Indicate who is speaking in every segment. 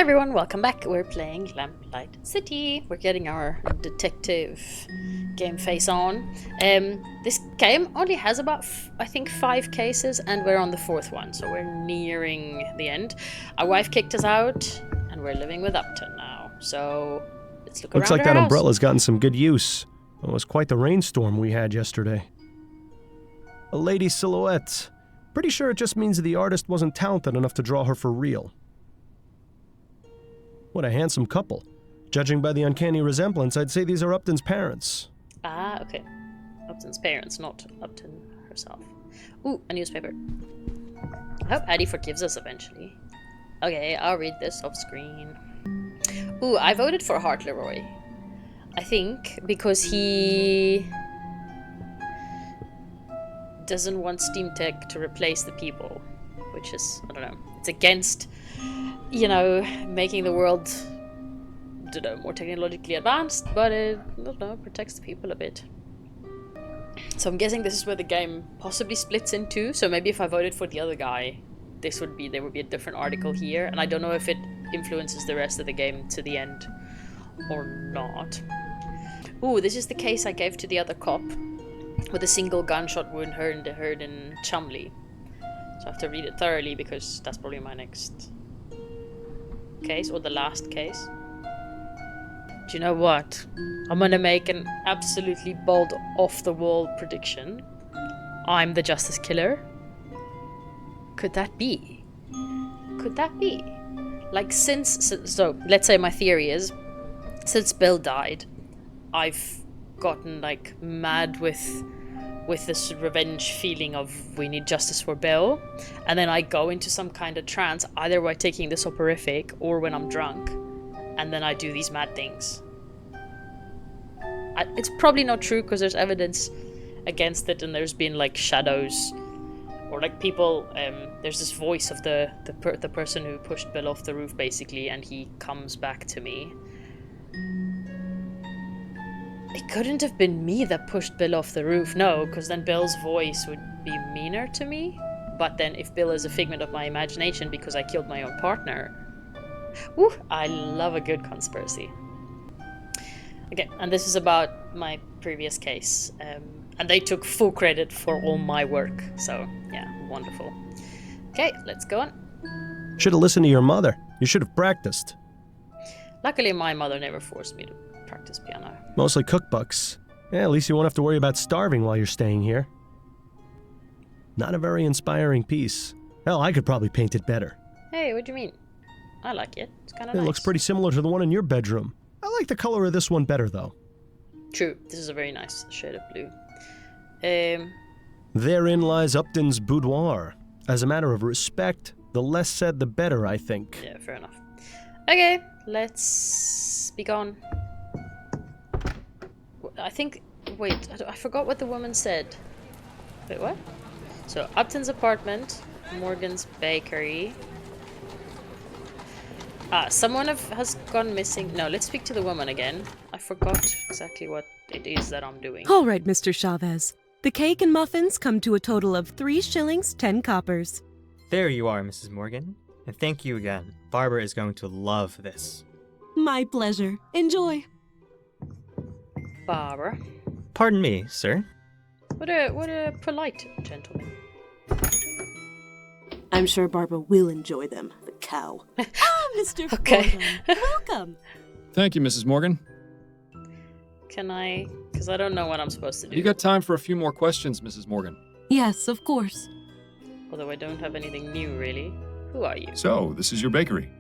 Speaker 1: Hi everyone, welcome back. We're playing Lamplight City. We're getting our detective game face on. This game only has about, I think, 5 cases, and we're on the 4th one, so we're nearing the end. Our wife kicked us out, and we're living with Upton now. So let's look around.
Speaker 2: Looks like
Speaker 1: her
Speaker 2: that
Speaker 1: house.
Speaker 2: umbrella's gotten some good use. It was quite the rainstorm we had yesterday. A lady silhouette. Pretty sure it just means the artist wasn't talented enough to draw her for real. What a handsome couple. Judging by the uncanny resemblance, I'd say these are Upton's parents.
Speaker 1: Ah, okay. Upton's parents, not Upton herself. Ooh, a newspaper. I hope Addie forgives us eventually. Okay, I'll read this off screen. Ooh, I voted for Hart Leroy. I think because he doesn't want Steam Tech to replace the people, which is, I don't know, it's against, you know, making the world, I don't know, more technologically advanced, but it, I don't know, protects the people a bit. So I'm guessing this is where the game possibly splits in two, so maybe if I voted for the other guy, there would be a different article here, and I don't know if it influences the rest of the game to the end or not. Ooh, this is the case I gave to the other cop, with a single gunshot wound heard in Chumley. So I have to read it thoroughly because that's probably my next case, or the last case. Do you know what? I'm gonna make an absolutely bold, off-the-wall prediction. I'm the Justice Killer. Could that be? Could that be? Like, so let's say my theory is, since Bill died, I've gotten like mad with this revenge feeling of we need justice for Bill, and then I go into some kind of trance, either by taking the soporific or when I'm drunk, and then I do these mad things. It's probably not true because there's evidence against it, and there's been like shadows or like people. There's this voice of the person who pushed Bill off the roof basically, and he comes back to me. It couldn't have been me that pushed Bill off the roof, no, because then Bill's voice would be meaner to me. But then if Bill is a figment of my imagination because I killed my own partner... Woo! I love a good conspiracy. Okay, and this is about my previous case. And they took full credit for all my work, so yeah, wonderful. Okay, let's go on.
Speaker 2: Should have listened to your mother. You should have practiced.
Speaker 1: Luckily, my mother never forced me to practice piano.
Speaker 2: Mostly cookbooks. Yeah, at least you won't have to worry about starving while you're staying here. Not a very inspiring piece. Hell, I could probably paint it better.
Speaker 1: Hey, what do you mean? I like it. It's kind of
Speaker 2: It
Speaker 1: nice.
Speaker 2: looks pretty similar to the one in your bedroom. I like the color of this one better, though.
Speaker 1: True. This is a very nice shade of blue.
Speaker 2: Therein lies Upton's boudoir. As a matter of respect, the less said the better, I think.
Speaker 1: Yeah, fair enough. Okay, let's be gone. I think... Wait, I forgot what the woman said. Wait, what? So, Upton's apartment, Morgan's bakery. Someone has gone missing. No, let's speak to the woman again. I forgot exactly what it is that I'm doing.
Speaker 3: All right, Mr. Chavez. The cake and muffins come to a total of 3 shillings, 10 coppers.
Speaker 4: There you are, Mrs. Morgan. And thank you again. Barbara is going to love this.
Speaker 3: My pleasure. Enjoy.
Speaker 1: Barbara.
Speaker 4: Pardon me, sir.
Speaker 1: What a polite gentleman.
Speaker 5: I'm sure Barbara will enjoy them, the cow.
Speaker 3: Mr.
Speaker 1: Okay.
Speaker 3: Fordham, welcome.
Speaker 6: Thank you, Mrs. Morgan.
Speaker 1: Can I... Because I don't know what I'm supposed to do.
Speaker 6: You got time for a few more questions, Mrs. Morgan?
Speaker 3: Yes, of course.
Speaker 1: Although I don't have anything new, really. Who are you?
Speaker 7: So, this is your bakery.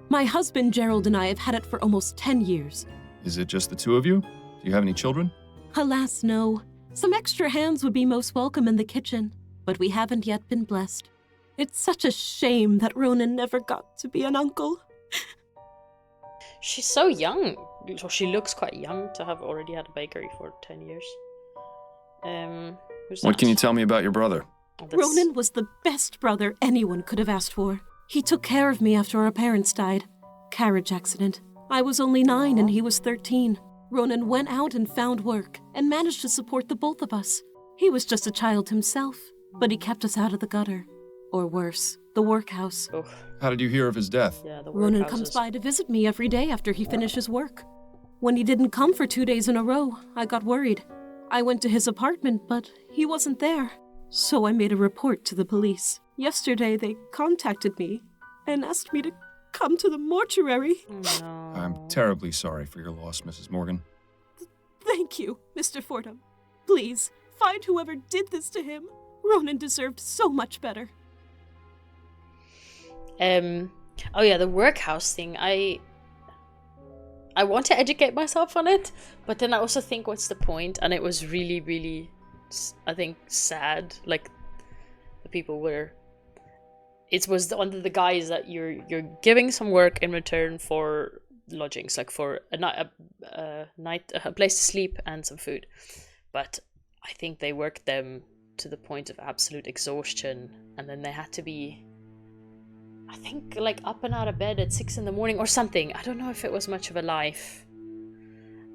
Speaker 3: My husband Gerald and I have had it for almost 10 years.
Speaker 7: Is it just the two of you? Do you have any children?
Speaker 3: Alas, no. Some extra hands would be most welcome in the kitchen, but we haven't yet been blessed. It's such a shame that Ronan never got to be an uncle.
Speaker 1: She's so young. Or she looks quite young to have already had a bakery for 10 years. Who's
Speaker 7: What
Speaker 1: that?
Speaker 7: can you tell me about your brother?
Speaker 1: Oh, that's-
Speaker 3: Ronan was the best brother anyone could have asked for. He took care of me after our parents died. Carriage accident. I was only 9 and he was 13. Ronan went out and found work and managed to support the both of us. He was just a child himself, but he kept us out of the gutter. Or worse. The workhouse.
Speaker 1: Oh,
Speaker 7: How did you hear of his death?
Speaker 1: yeah, the
Speaker 3: Ronan
Speaker 1: workhouses.
Speaker 3: comes by to visit me every day after he finishes work. When he didn't come for 2 days in a row, I got worried. I went to his apartment, but he wasn't there. So I made a report to the police. Yesterday, they contacted me and asked me to come to the mortuary.
Speaker 1: No.
Speaker 7: I'm terribly sorry for your loss, Mrs. Morgan.
Speaker 3: Thank you, Mr. Fordham. Please, find whoever did this to him. Ronan deserved so much better.
Speaker 1: Oh yeah, the workhouse thing. I want to educate myself on it, but then I also think, what's the point? And it was really, really, I think, sad. Like, the people were. It was under the guise that you're giving some work in return for lodgings, like for a place to sleep and some food. But I think they worked them to the point of absolute exhaustion, and then they had to be, I think, like up and out of bed at 6 in the morning or something. I don't know if it was much of a life.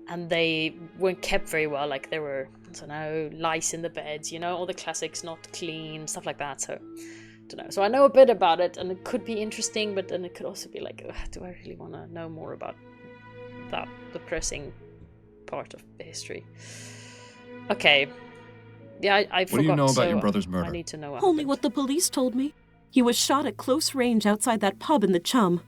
Speaker 1: And they weren't kept very well. Like, there were, I don't know, lice in the beds, you know, all the classics, not clean, stuff like that. So, I don't know. So I know a bit about it, and it could be interesting, but then it could also be like, ugh, do I really want to know more about that depressing part of the history? Okay. Yeah, I forgot.
Speaker 7: What do you know about
Speaker 1: so
Speaker 7: your brother's murder?
Speaker 1: I need to know
Speaker 3: Only what the police told me. He was shot at close range outside that pub in the Chum.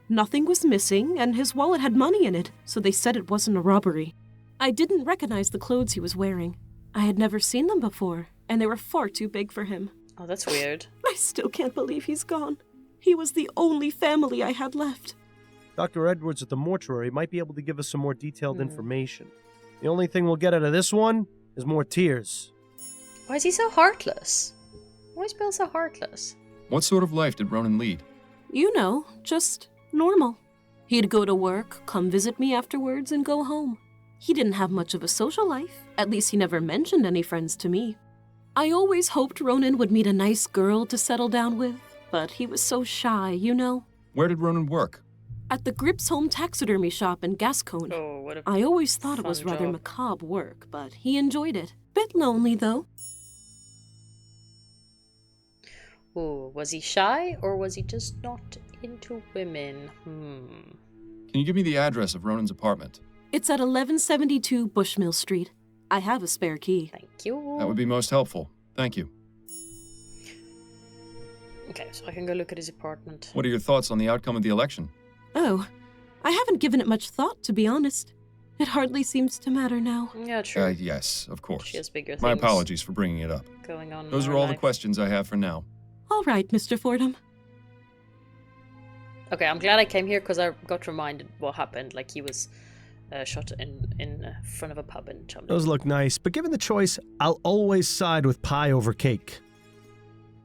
Speaker 3: Nothing was missing, and his wallet had money in it, so they said it wasn't a robbery. I didn't recognize the clothes he was wearing. I had never seen them before, and they were far too big for him.
Speaker 1: Oh, that's weird.
Speaker 3: I still can't believe he's gone. He was the only family I had left.
Speaker 2: Dr. Edwards at the mortuary might be able to give us some more detailed information. The only thing we'll get out of this one is more tears.
Speaker 1: Why is he so heartless? Why is Bill so heartless?
Speaker 7: What sort of life did Ronan lead?
Speaker 3: You know, just normal. He'd go to work, come visit me afterwards, and go home. He didn't have much of a social life. At least he never mentioned any friends to me. I always hoped Ronan would meet a nice girl to settle down with, but he was so shy, you know.
Speaker 7: Where did Ronan work?
Speaker 3: At the Grips Home taxidermy shop in Gascone.
Speaker 1: Oh, what a
Speaker 3: I always thought it was
Speaker 1: fun
Speaker 3: rather
Speaker 1: job.
Speaker 3: macabre work, but he enjoyed it. Bit lonely, though.
Speaker 1: Oh, was he shy, or was he just not into women?
Speaker 7: Can you give me the address of Ronan's apartment?
Speaker 3: It's at 1172 Bushmill Street. I have a spare key.
Speaker 1: Thank you.
Speaker 7: That would be most helpful. Thank you.
Speaker 1: Okay, so I can go look at his apartment.
Speaker 7: What are your thoughts on the outcome of the election?
Speaker 3: Oh, I haven't given it much thought, to be honest. It hardly seems to matter now.
Speaker 1: Yeah, true.
Speaker 7: Yes, of course.
Speaker 1: She has bigger things
Speaker 7: My apologies for bringing it up.
Speaker 1: going on. in
Speaker 7: Those
Speaker 1: her
Speaker 7: are all the
Speaker 1: life.
Speaker 7: questions I have for now.
Speaker 3: All right, Mr. Fordham.
Speaker 1: Okay, I'm glad I came here because I got reminded what happened. Like, he was shot in front of a pub in Chumley.
Speaker 2: Those look nice, but given the choice, I'll always side with pie over cake.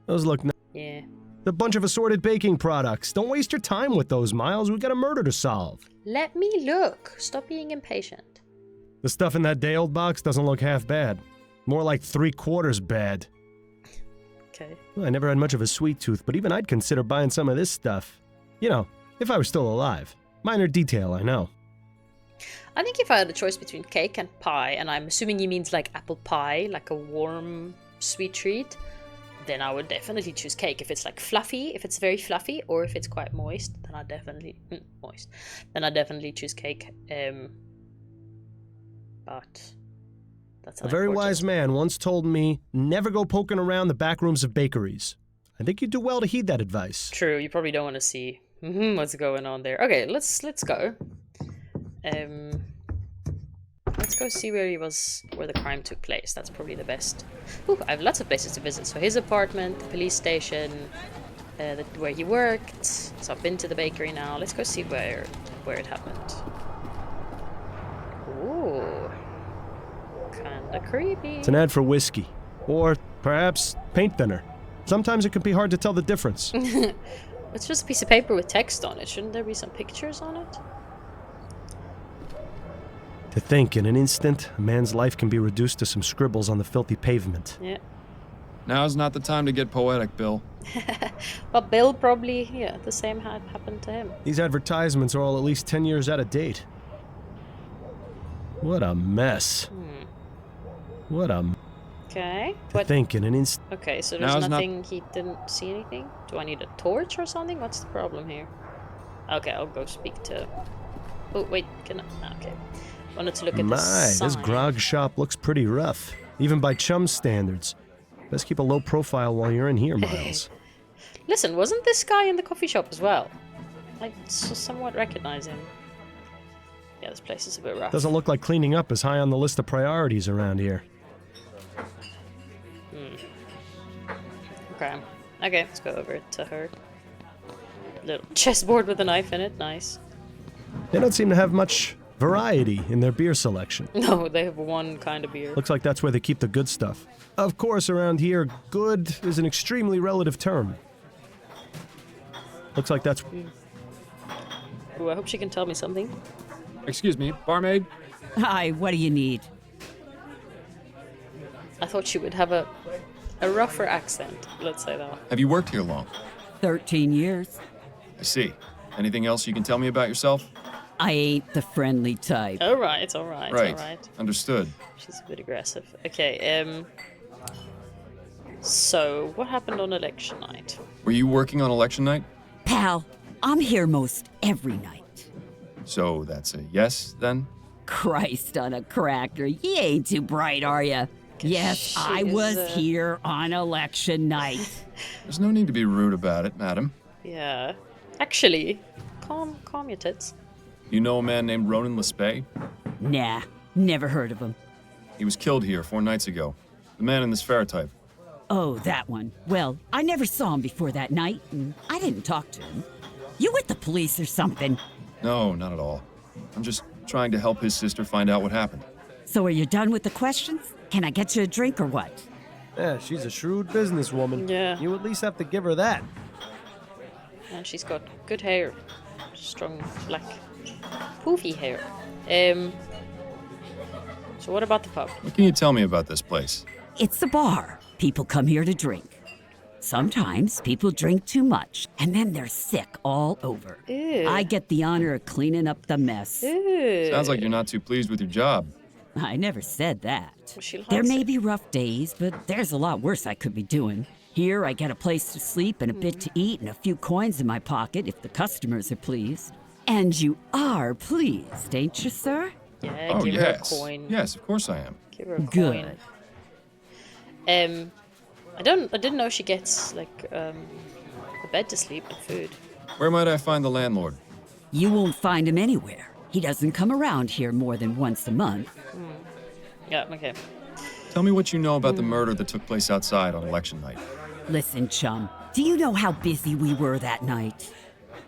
Speaker 2: Those look nice.
Speaker 1: Yeah.
Speaker 2: A bunch of assorted baking products. Don't waste your time with those, Miles. We've got a murder to solve.
Speaker 1: Let me look. Stop being impatient.
Speaker 2: The stuff in that day-old box doesn't look half bad. More like 3/4 bad.
Speaker 1: Okay.
Speaker 2: Well, I never had much of a sweet tooth, but even I'd consider buying some of this stuff. You know, if I was still alive. Minor detail, I know.
Speaker 1: I think if I had a choice between cake and pie, and I'm assuming he means like apple pie, like a warm sweet treat, then I would definitely choose cake. If it's like fluffy, if it's very fluffy, or if it's quite moist, then I definitely Then I definitely choose cake. But that's
Speaker 2: A very wise man once told me, never go poking around the back rooms of bakeries. I think you do well to heed that advice.
Speaker 1: True. You probably don't want to see what's going on there. Okay, let's go. Let's go see where the crime took place. That's probably the best. Ooh, I have lots of places to visit. So his apartment, the police station, where he worked. So I've been to the bakery now. Let's go see where it happened. Ooh, kinda creepy.
Speaker 2: It's an ad for whiskey. Or perhaps paint thinner. Sometimes it can be hard to tell the difference.
Speaker 1: It's just a piece of paper with text on it. Shouldn't there be some pictures on it?
Speaker 2: To think, in an instant, a man's life can be reduced to some scribbles on the filthy pavement.
Speaker 1: Yeah.
Speaker 7: Now's not the time to get poetic, Bill.
Speaker 1: But Bill probably, the same had happened to him.
Speaker 2: These advertisements are all at least 10 years out of date. What a mess. What a...
Speaker 1: Okay.
Speaker 2: To
Speaker 1: But
Speaker 2: think in an instant.
Speaker 1: okay, so there's
Speaker 7: Now's not-
Speaker 1: nothing. He didn't see anything. Do I need a torch or something? What's the problem here? Okay, I'll go speak to. Oh wait, can I? Okay. Wanted to look at
Speaker 2: My,
Speaker 1: this
Speaker 2: this
Speaker 1: sign.
Speaker 2: grog shop looks pretty rough, even by chum standards. Best keep a low profile while you're in here, Miles.
Speaker 1: Listen, wasn't this guy in the coffee shop as well? I somewhat recognize him. Yeah, this place is a bit rough.
Speaker 2: Doesn't look like cleaning up is high on the list of priorities around here.
Speaker 1: Okay. Okay, let's go over to her. Little chessboard with a knife in it. Nice.
Speaker 2: They don't seem to have much variety in their beer selection.
Speaker 1: No, they have one kind of beer.
Speaker 2: Looks like that's where they keep the good stuff. Of course, around here, good is an extremely relative term. Looks like that's...
Speaker 1: Ooh, I hope she can tell me something.
Speaker 6: Excuse me, barmaid?
Speaker 8: Hi, what do you need?
Speaker 1: I thought she would have a rougher accent. Let's say that.
Speaker 7: Have you worked here long?
Speaker 8: 13 years.
Speaker 7: I see. Anything else you can tell me about yourself?
Speaker 8: I ain't the friendly type.
Speaker 1: All right, all right,
Speaker 7: Right.
Speaker 1: all right.
Speaker 7: Understood.
Speaker 1: She's a bit aggressive. Okay. So what happened on election night?
Speaker 7: Were you working on election night?
Speaker 8: Pal, I'm here most every night.
Speaker 7: So that's a yes, then?
Speaker 8: Christ on a cracker, you ain't too bright, are ya? Yes,
Speaker 1: she
Speaker 8: I
Speaker 1: is,
Speaker 8: was here on election night.
Speaker 7: There's no need to be rude about it, madam.
Speaker 1: Yeah. Actually, calm your tits.
Speaker 7: You know a man named Ronan Lespay?
Speaker 8: Nah, never heard of him.
Speaker 7: He was killed here 4 nights ago. The man in this ferrotype.
Speaker 8: Oh, that one. Well, I never saw him before that night, and I didn't talk to him. You with the police or something?
Speaker 7: No, not at all. I'm just trying to help his sister find out what happened.
Speaker 8: So are you done with the questions? Can I get you a drink or what?
Speaker 2: Yeah, she's a shrewd businesswoman.
Speaker 1: Yeah.
Speaker 2: You at least have to give her that.
Speaker 1: And she's got good hair. Strong, black, poofy hair. So what about the pub?
Speaker 7: What can you tell me about this place?
Speaker 8: It's a bar. People come here to drink. Sometimes people drink too much, and then they're sick all over.
Speaker 1: Ew.
Speaker 8: I get the honor of cleaning up the mess.
Speaker 1: Ew.
Speaker 7: Sounds like you're not too pleased with your job.
Speaker 8: I never said that.
Speaker 1: She likes
Speaker 8: There may
Speaker 1: it.
Speaker 8: be rough days, but there's a lot worse I could be doing. Here, I get a place to sleep and a bit to eat and a few coins in my pocket if the customers are pleased. And you are pleased, ain't you, sir?
Speaker 1: Yeah,
Speaker 7: Oh,
Speaker 1: give
Speaker 7: yes.
Speaker 1: her a coin.
Speaker 7: Yes, of course I am.
Speaker 1: Give her a
Speaker 8: Good.
Speaker 1: coin. I didn't know she gets like a bed to sleep and food.
Speaker 7: Where might I find the landlord?
Speaker 8: You won't find him anywhere. He doesn't come around here more than once a month.
Speaker 1: Yeah, okay.
Speaker 7: Tell me what you know about the murder that took place outside on election night.
Speaker 8: Listen, chum, do you know how busy we were that night?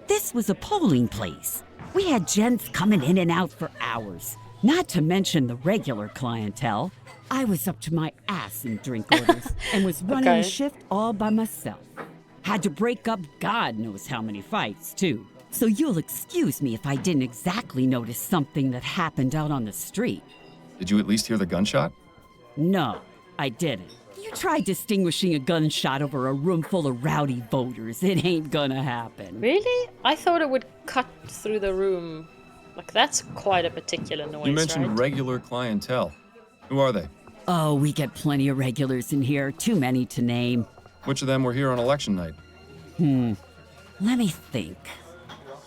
Speaker 8: This was a polling place. We had gents coming in and out for hours, not to mention the regular clientele. I was up to my ass in drink orders and was running
Speaker 1: Okay.
Speaker 8: the shift all by myself. Had to break up God knows how many fights, too. So you'll excuse me if I didn't exactly notice something that happened out on the street.
Speaker 7: Did you at least hear the gunshot?
Speaker 8: No, I didn't. You try distinguishing a gunshot over a room full of rowdy voters. It ain't gonna happen.
Speaker 1: Really? I thought it would cut through the room. Like that's quite a particular noise,
Speaker 7: You mentioned
Speaker 1: right?
Speaker 7: regular clientele. Who are they?
Speaker 8: Oh, we get plenty of regulars in here. Too many to name.
Speaker 7: Which of them were here on election night?
Speaker 8: Let me think.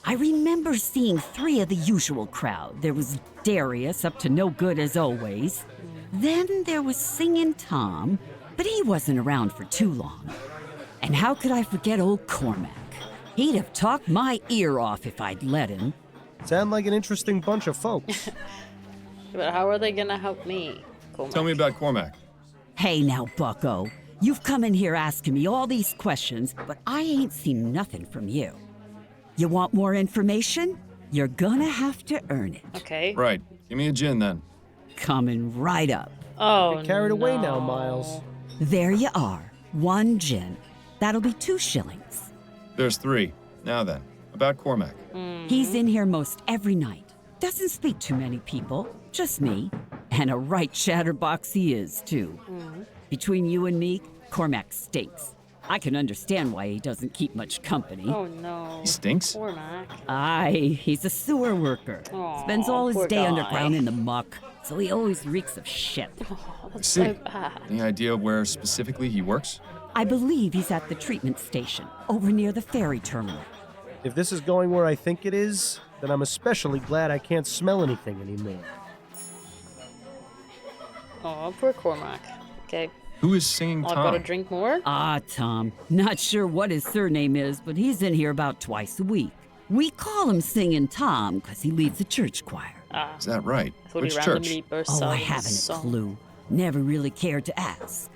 Speaker 8: I remember seeing 3 of the usual crowd. There was Darius, up to no good as always. Then there was Singin' Tom, but he wasn't around for too long. And how could I forget old Cormac? He'd have talked my ear off if I'd let him.
Speaker 2: Sound like an interesting bunch of folks.
Speaker 1: But how are they gonna help me? Cormac?
Speaker 7: Tell me about Cormac.
Speaker 8: Hey now, bucko. You've come in here asking me all these questions, but I ain't seen nothing from you. You want more information? You're gonna have to earn it.
Speaker 1: Okay.
Speaker 7: Right. Give me a gin then.
Speaker 8: Coming right up.
Speaker 1: Oh,
Speaker 2: Get carried away now,
Speaker 1: no.
Speaker 2: Miles.
Speaker 8: There you are. 1 gin. That'll be 2 shillings.
Speaker 7: There's 3. Now then, about Cormac.
Speaker 8: He's in here most every night. Doesn't speak to many people, just me. And a right chatterbox he is, too. Between you and me, Cormac stinks. I can understand why he doesn't keep much company.
Speaker 1: Oh no.
Speaker 7: He stinks?
Speaker 1: Poor Mac.
Speaker 8: Aye, he's a sewer worker.
Speaker 1: Aw,
Speaker 8: Spends all his
Speaker 1: poor
Speaker 8: day
Speaker 1: guy.
Speaker 8: underground in the muck, so he always reeks of shit.
Speaker 1: Oh, that's
Speaker 7: See.
Speaker 1: so bad.
Speaker 7: Any idea where specifically he works?
Speaker 8: I believe he's at the treatment station, over near the ferry terminal.
Speaker 2: If this is going where I think it is, then I'm especially glad I can't smell anything anymore.
Speaker 1: Oh, poor Cormac. Okay,
Speaker 7: Who is singing
Speaker 1: I've
Speaker 7: Tom?
Speaker 1: got to drink more.
Speaker 8: Ah, Tom. Not sure what his surname is, but he's in here about twice a week. We call him Singing Tom because he leads the church choir.
Speaker 7: Is that right?
Speaker 1: I thought
Speaker 7: Which
Speaker 1: he
Speaker 7: church?
Speaker 1: randomly bursts
Speaker 8: Oh,
Speaker 1: out
Speaker 8: I
Speaker 1: in a
Speaker 8: haven't a
Speaker 1: song.
Speaker 8: clue. Never really cared to ask.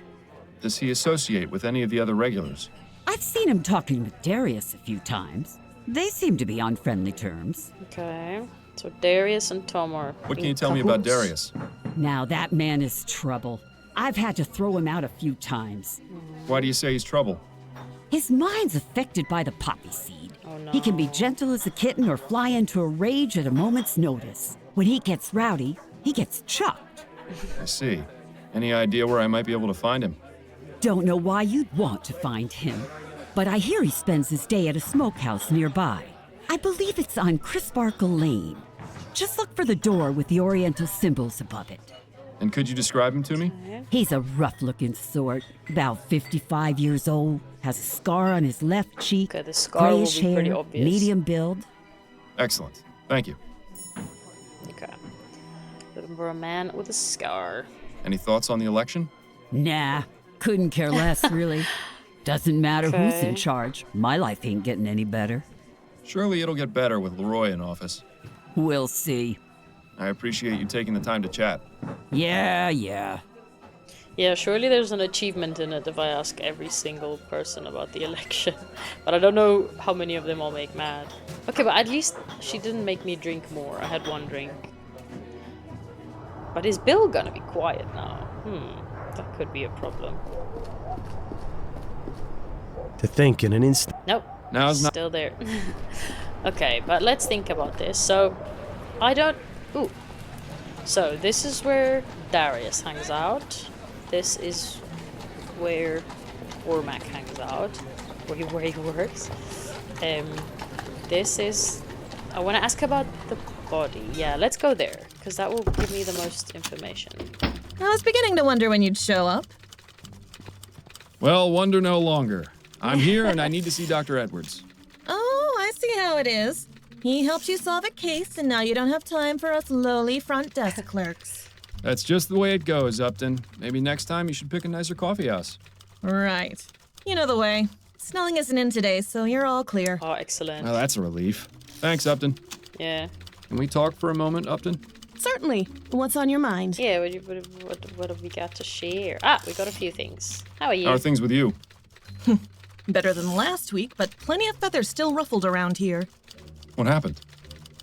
Speaker 7: Does he associate with any of the other regulars?
Speaker 8: I've seen him talking with Darius a few times. They seem to be on friendly terms.
Speaker 1: Okay, so Darius and Tom are.
Speaker 7: What can
Speaker 1: in
Speaker 7: you tell me about
Speaker 1: cahoots.
Speaker 7: Darius?
Speaker 8: Now that man is trouble. I've had to throw him out a few times.
Speaker 7: Why do you say he's trouble?
Speaker 8: His mind's affected by the poppy seed.
Speaker 1: Oh no.
Speaker 8: He can be gentle as a kitten or fly into a rage at a moment's notice. When he gets rowdy, he gets chucked.
Speaker 7: I see. Any idea where I might be able to find him?
Speaker 8: Don't know why you'd want to find him, but I hear he spends his day at a smokehouse nearby. I believe it's on Crisparkle Lane. Just look for the door with the oriental symbols above it.
Speaker 7: And could you describe him to me?
Speaker 8: He's a rough-looking sort, about 55 years old, has a scar on his left cheek,
Speaker 1: Okay, the scar will
Speaker 8: grayish
Speaker 1: be pretty
Speaker 8: hair,
Speaker 1: obvious.
Speaker 8: medium build.
Speaker 7: Excellent. Thank you.
Speaker 1: Okay. Looking for a man with a scar.
Speaker 7: Any thoughts on the election?
Speaker 8: Nah, couldn't care less, really. Doesn't matter who's
Speaker 1: Okay.
Speaker 8: in charge. My life ain't getting any better.
Speaker 7: Surely it'll get better with Leroy in office.
Speaker 8: We'll see.
Speaker 7: I appreciate you taking the time to chat.
Speaker 8: Yeah.
Speaker 1: Yeah, surely there's an achievement in it if I ask every single person about the election. But I don't know how many of them I'll make mad. Okay, but at least she didn't make me drink more. I had one drink. But is Bill gonna be quiet now? That could be a problem.
Speaker 2: To think in an instant.
Speaker 1: Nope.
Speaker 7: Now's not.
Speaker 1: Still there. Okay, but let's think about this. So, I don't... Ooh. So, this is where Darius hangs out. This is where Cormac hangs out. Where he works. This is... I want to ask about the body. Yeah, let's go there. Because that will give me the most information.
Speaker 9: I was beginning to wonder when you'd show up.
Speaker 7: Well, wonder no longer. I'm here and I need to see Dr. Edwards.
Speaker 9: Oh, I see how it is. He helped you solve a case, and now you don't have time for us lowly front desk clerks.
Speaker 7: That's just the way it goes, Upton. Maybe next time you should pick a nicer coffee house.
Speaker 9: Right. You know the way. Snelling isn't in today, so you're all clear.
Speaker 1: Oh, excellent.
Speaker 7: Well, that's a relief. Thanks, Upton.
Speaker 1: Yeah.
Speaker 7: Can we talk for a moment, Upton?
Speaker 5: Certainly. What's on your mind?
Speaker 1: Yeah, what have we got to share? Ah, we got a few things. How are you?
Speaker 7: How are things with you?
Speaker 9: Better than last week, but plenty of feathers still ruffled around here.
Speaker 7: What happened?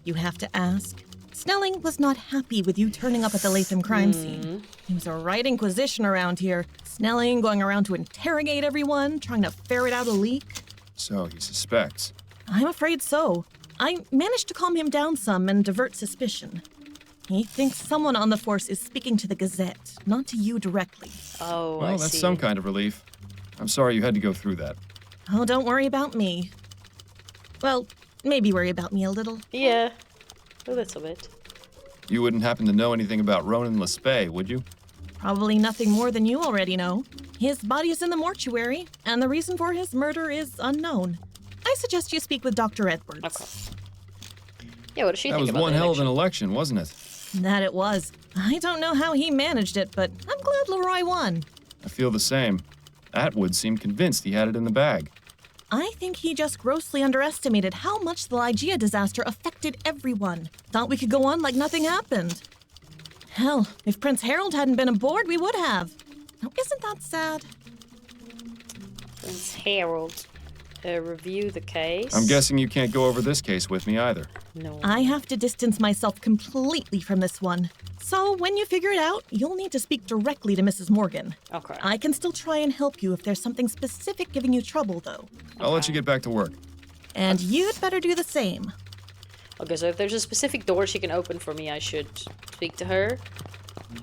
Speaker 9: You have to ask. Snelling was not happy with you turning up at the Latham crime scene. He was a right inquisition around here. Snelling going around to interrogate everyone, trying to ferret out a leak.
Speaker 7: So he suspects.
Speaker 9: I'm afraid so. I managed to calm him down some and divert suspicion. He thinks someone on the force is speaking to the Gazette, not to you directly.
Speaker 1: Oh,
Speaker 7: Well,
Speaker 1: I
Speaker 7: that's
Speaker 1: see.
Speaker 7: some kind of relief. I'm sorry you had to go through that.
Speaker 9: Oh, don't worry about me. Well, maybe worry about me a little.
Speaker 1: Yeah, a little bit.
Speaker 7: You wouldn't happen to know anything about Ronan Lespay, would you?
Speaker 9: Probably nothing more than you already know. His body is in the mortuary, and the reason for his murder is unknown. I suggest you speak with Dr. Edwards.
Speaker 1: Okay. Yeah, what does she
Speaker 7: That
Speaker 1: think
Speaker 7: was
Speaker 1: about
Speaker 7: one
Speaker 1: the
Speaker 7: hell of an
Speaker 1: election?
Speaker 7: election, wasn't it?
Speaker 9: That it was. I don't know how he managed it, but I'm glad Leroy won.
Speaker 7: I feel the same. Atwood seemed convinced he had it in the bag.
Speaker 9: I think he just grossly underestimated how much the Lygia disaster affected everyone. Thought we could go on like nothing happened. Hell, if Prince Harold hadn't been aboard, we would have. Now, isn't that sad?
Speaker 1: Prince Harold. Review the case.
Speaker 7: I'm guessing you can't go over this case with me either.
Speaker 1: No.
Speaker 9: I have to distance myself completely from this one. So when you figure it out, you'll need to speak directly to Mrs. Morgan.
Speaker 1: Okay.
Speaker 9: I can still try and help you if there's something specific giving you trouble, though.
Speaker 7: I'll let you get back to work.
Speaker 9: And you'd better do the same.
Speaker 1: Okay, so if there's a specific door she can open for me, I should speak to her.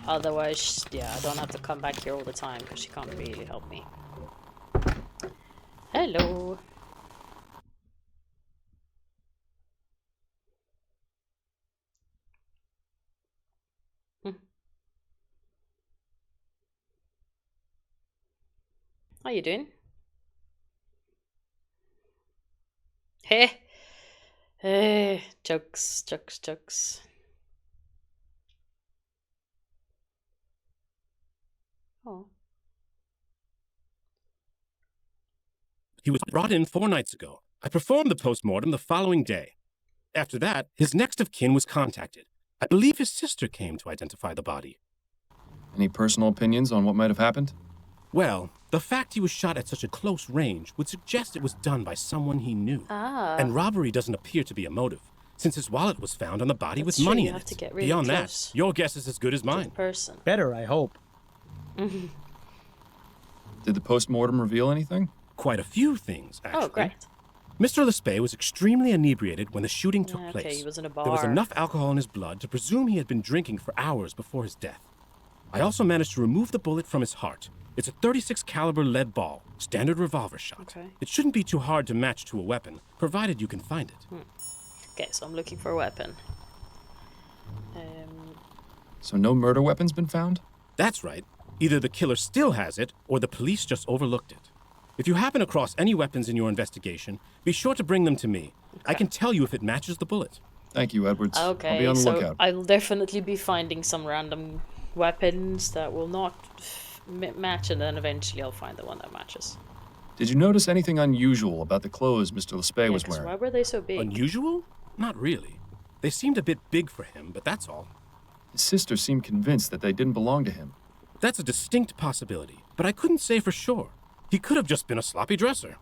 Speaker 1: Otherwise, yeah, I don't have to come back here all the time because she can't really help me. Hello. How you doing? Hey. Hey. Jokes. Oh.
Speaker 10: He was brought in 4 nights ago. I performed the post-mortem the following day. After that, his next of kin was contacted. I believe his sister came to identify the body.
Speaker 7: Any personal opinions on what might have happened?
Speaker 10: Well, the fact he was shot at such a close range would suggest it was done by someone he knew.
Speaker 1: Ah.
Speaker 10: And robbery doesn't appear to be a motive, since his wallet was found on the body
Speaker 1: That's
Speaker 10: with
Speaker 1: true,
Speaker 10: money
Speaker 1: you
Speaker 10: in
Speaker 1: have
Speaker 10: it.
Speaker 1: to get really
Speaker 10: Beyond
Speaker 1: close
Speaker 10: that, your guess is as good as
Speaker 1: to the
Speaker 10: mine.
Speaker 1: person.
Speaker 2: Better, I hope.
Speaker 7: Did the post-mortem reveal anything?
Speaker 10: Quite a few things, actually.
Speaker 1: Oh, great.
Speaker 10: Mr. Lespay was extremely inebriated when the shooting took
Speaker 1: Yeah,
Speaker 10: place.
Speaker 1: okay, he was in a bar.
Speaker 10: There was enough alcohol in his blood to presume he had been drinking for hours before his death. I also managed to remove the bullet from his heart. It's a .36 caliber lead ball, standard revolver shot.
Speaker 1: Okay.
Speaker 10: It shouldn't be too hard to match to a weapon, provided you can find it.
Speaker 1: Okay, so I'm looking for a weapon.
Speaker 7: So no murder weapon's been found?
Speaker 10: That's right. Either the killer still has it, or the police just overlooked it. If you happen across any weapons in your investigation, be sure to bring them to me. I can tell you if it matches the bullet.
Speaker 7: Thank you, Edwards.
Speaker 1: Okay,
Speaker 7: I'll be on the
Speaker 1: so
Speaker 7: lookout.
Speaker 1: I'll definitely be finding some random weapons that will not match, and then eventually I'll find the one that matches.
Speaker 7: Did you notice anything unusual about the clothes Mr. Lespay
Speaker 1: Yeah,
Speaker 7: was
Speaker 1: 'cause
Speaker 7: wearing?
Speaker 1: why were they so big?
Speaker 10: Unusual? Not really. They seemed a bit big for him, but that's all.
Speaker 7: His sister seemed convinced that they didn't belong to him.
Speaker 10: That's a distinct possibility, but I couldn't say for sure. He could have just been a sloppy dresser.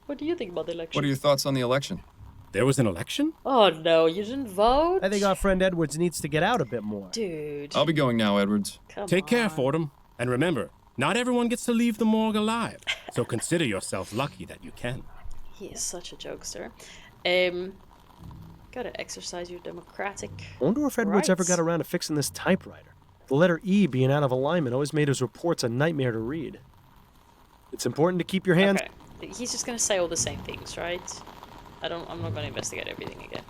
Speaker 1: What do you think about the election?
Speaker 7: What are your thoughts on the election?
Speaker 10: There was an election?
Speaker 1: Oh no, you didn't vote?
Speaker 2: I think our friend Edwards needs to get out a bit more.
Speaker 1: Dude.
Speaker 7: I'll be going now, Edwards.
Speaker 1: Come
Speaker 10: Take care,
Speaker 1: on.
Speaker 10: Fordham. And remember, not everyone gets to leave the morgue alive, so consider yourself lucky that you can.
Speaker 1: He is such a jokester. Gotta exercise your democratic.
Speaker 2: I wonder if Edwards ever
Speaker 1: rights.
Speaker 2: got around to fixing this typewriter. The letter E being out of alignment always made his reports a nightmare to read. It's important to keep your hands...
Speaker 1: Okay, he's just gonna say all the same things, right? I'm not gonna investigate everything again.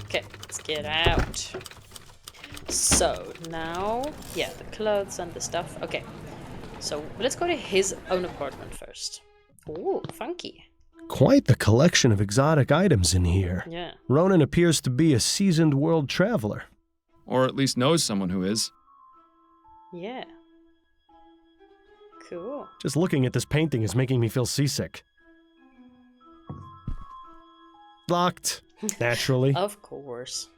Speaker 1: Okay, let's get out. So, now, yeah, the clothes and the stuff. Okay, so let's go to his own apartment first. Ooh, funky.
Speaker 2: Quite the collection of exotic items in here.
Speaker 1: Yeah.
Speaker 2: Ronan appears to be a seasoned world traveler.
Speaker 7: Or at least knows someone who is.
Speaker 1: Yeah. Cool.
Speaker 2: Just looking at this painting is making me feel seasick. Locked. Naturally.
Speaker 1: Of course.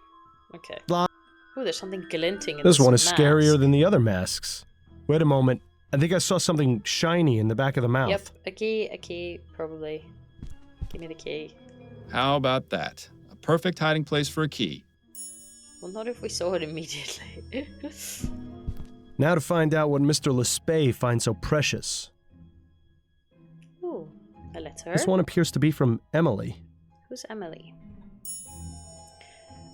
Speaker 1: Okay.
Speaker 2: Locked.
Speaker 1: Ooh, there's something glinting in
Speaker 2: This one is
Speaker 1: mask.
Speaker 2: scarier than the other masks. Wait a moment. I think I saw something shiny in the back of the mouth.
Speaker 1: Yep, a key, probably. Give me the key.
Speaker 7: How about that? A perfect hiding place for a key.
Speaker 1: Well, not if we saw it immediately.
Speaker 2: Now to find out what Mr. Lespay finds so precious.
Speaker 1: Ooh, a letter.
Speaker 2: This one appears to be from Emily.
Speaker 1: Who's Emily?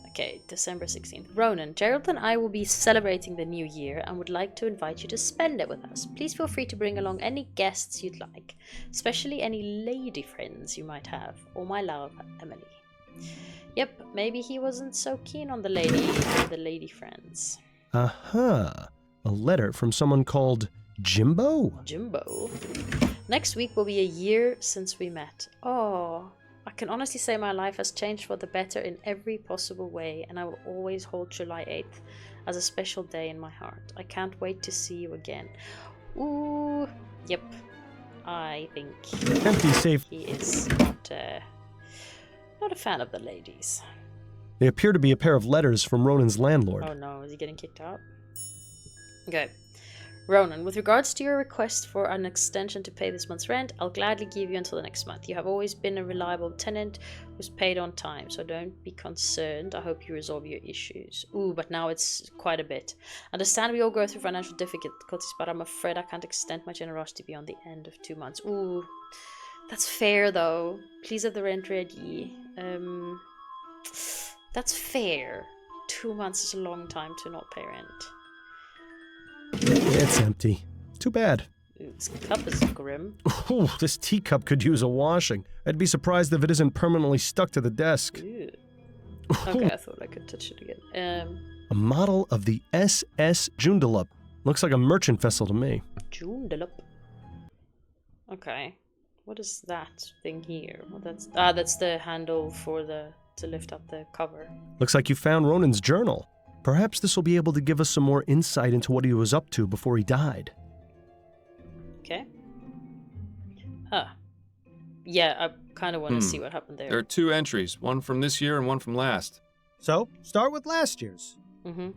Speaker 1: Okay, December 16th. Ronan, Gerald and I will be celebrating the new year and would like to invite you to spend it with us. Please feel free to bring along any guests you'd like, especially any lady friends you might have. All my love, Emily. Yep, maybe he wasn't so keen on the lady friends.
Speaker 2: Aha. A letter from someone called Jimbo?
Speaker 1: Jimbo. Next week will be a year since we met. Oh, I can honestly say my life has changed for the better in every possible way, and I will always hold July 8th as a special day in my heart. I can't wait to see you again. Ooh, yep. I think
Speaker 2: Empty safe.
Speaker 1: he is not a fan of the ladies.
Speaker 2: They appear to be a pair of letters from Ronan's landlord.
Speaker 1: Oh no, is he getting kicked out? Okay. Ronan, with regards to your request for an extension to pay this month's rent, I'll gladly give you until the next month. You have always been a reliable tenant who's paid on time, so don't be concerned. I hope you resolve your issues. Ooh, but now it's quite a bit. Understand we all go through financial difficulties, but I'm afraid I can't extend my generosity beyond the end of 2 months. Ooh, that's fair though. Please have the rent ready. That's fair. 2 months is a long time to not pay rent.
Speaker 2: It's empty. Too bad.
Speaker 1: This cup is grim.
Speaker 2: Ooh, this teacup could use a washing. I'd be surprised if it isn't permanently stuck to the desk.
Speaker 1: Ew. Okay, I thought I could touch it again.
Speaker 2: A model of the SS Grundislav. Looks like a merchant vessel to me.
Speaker 1: Grundislav. Okay. What is that thing here? Well, that's the handle for to lift up the cover.
Speaker 2: Looks like you found Ronan's journal. Perhaps this will be able to give us some more insight into what he was up to before he died.
Speaker 1: Okay. Huh. Yeah, I kind of want to see what happened there.
Speaker 7: There are 2 entries, one from this year and one from last.
Speaker 11: So, start with last year's.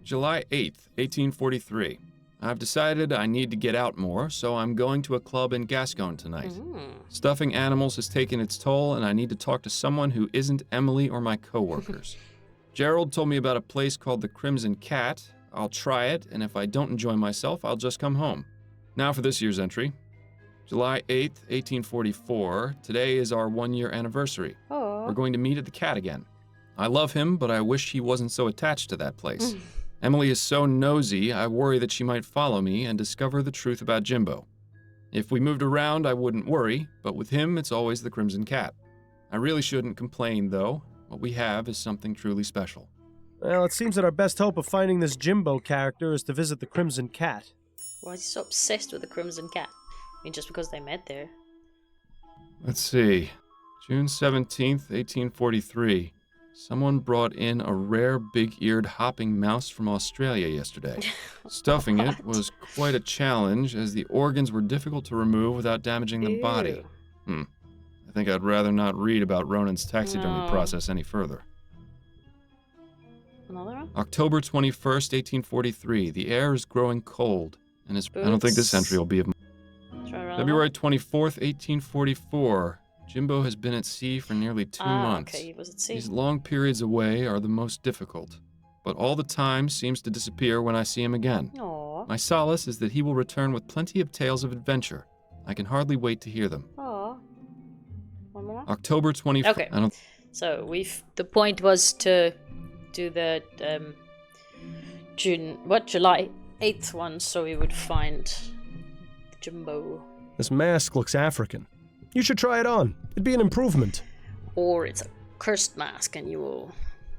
Speaker 7: July 8th, 1843. I've decided I need to get out more, so I'm going to a club in Gascon tonight. Stuffing animals has taken its toll, and I need to talk to someone who isn't Emily or my coworkers. Gerald told me about a place called the Crimson Cat. I'll try it, and if I don't enjoy myself, I'll just come home. Now for this year's entry. July 8th, 1844. Today is our 1-year anniversary.
Speaker 1: Aww.
Speaker 7: We're going to meet at the Cat again. I love him, but I wish he wasn't so attached to that place. Emily is so nosy, I worry that she might follow me and discover the truth about Jimbo. If we moved around, I wouldn't worry, but with him, it's always the Crimson Cat. I really shouldn't complain, though. What we have is something truly special.
Speaker 11: Well, it seems that our best hope of finding this Jimbo character is to visit the Crimson Cat.
Speaker 1: Why is he so obsessed with the Crimson Cat? I mean, just because they met there.
Speaker 7: Let's see. June 17th, 1843. Someone brought in a rare big-eared hopping mouse from Australia yesterday. Stuffing it was quite a challenge, as the organs were difficult to remove without damaging the body. I think I'd rather not read about Ronan's taxidermy process any further.
Speaker 1: Another one?
Speaker 7: October 21st, 1843. The air is growing cold, and I don't think this entry will be of... February 24th, 1844. Jimbo has been at sea for nearly 2 months.
Speaker 1: Okay, he was at sea.
Speaker 7: These long periods away are the most difficult, but all the time seems to disappear when I see him again.
Speaker 1: Aww.
Speaker 7: My solace is that he will return with plenty of tales of adventure. I can hardly wait to hear them.
Speaker 1: Aww. One more?
Speaker 7: October 24th.
Speaker 1: Okay. So the point was to do the July 8th one, so we would find Jimbo.
Speaker 2: This mask looks African. You should try it on. It'd be an improvement.
Speaker 1: Or it's a cursed mask and you will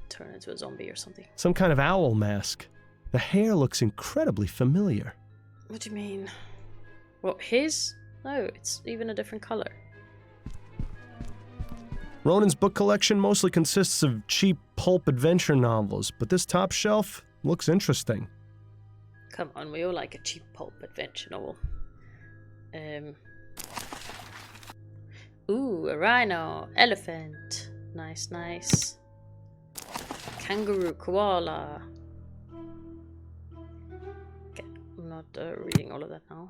Speaker 1: turn into a zombie or something.
Speaker 2: Some kind of owl mask. The hair looks incredibly familiar.
Speaker 1: What do you mean? What, his? No, it's even a different color.
Speaker 2: Ronan's book collection mostly consists of cheap pulp adventure novels, but this top shelf looks interesting.
Speaker 1: Come on, we all like a cheap pulp adventure novel. Ooh, a rhino, elephant. Nice, nice. Kangaroo, koala. Okay, I'm not reading all of that now.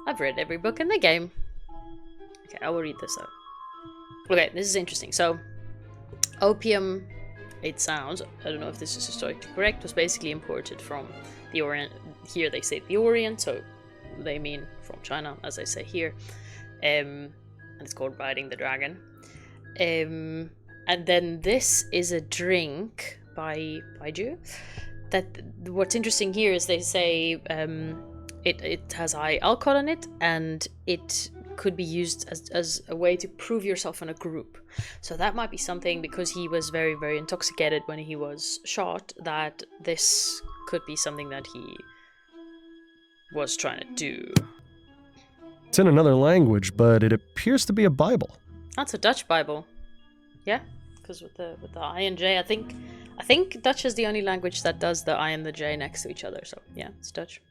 Speaker 1: I've read every book in the game. Okay, I will read this out. Okay, this is interesting. So, opium, it sounds, I don't know if this is historically correct, was basically imported from the Orient. Here they say the Orient, so they mean from China, as I say here. And it's called Riding the Dragon. And then this is a drink by Baijiu. That what's interesting here is they say it has high alcohol in it, and it could be used as a way to prove yourself in a group. So that might be something, because he was very, very intoxicated when he was shot, that this could be something that he was trying to do.
Speaker 2: It's in another language, but it appears to be a Bible.
Speaker 1: That's a Dutch Bible. Yeah, because with the I and J, I think Dutch is the only language that does the I and the J next to each other. So yeah, it's Dutch.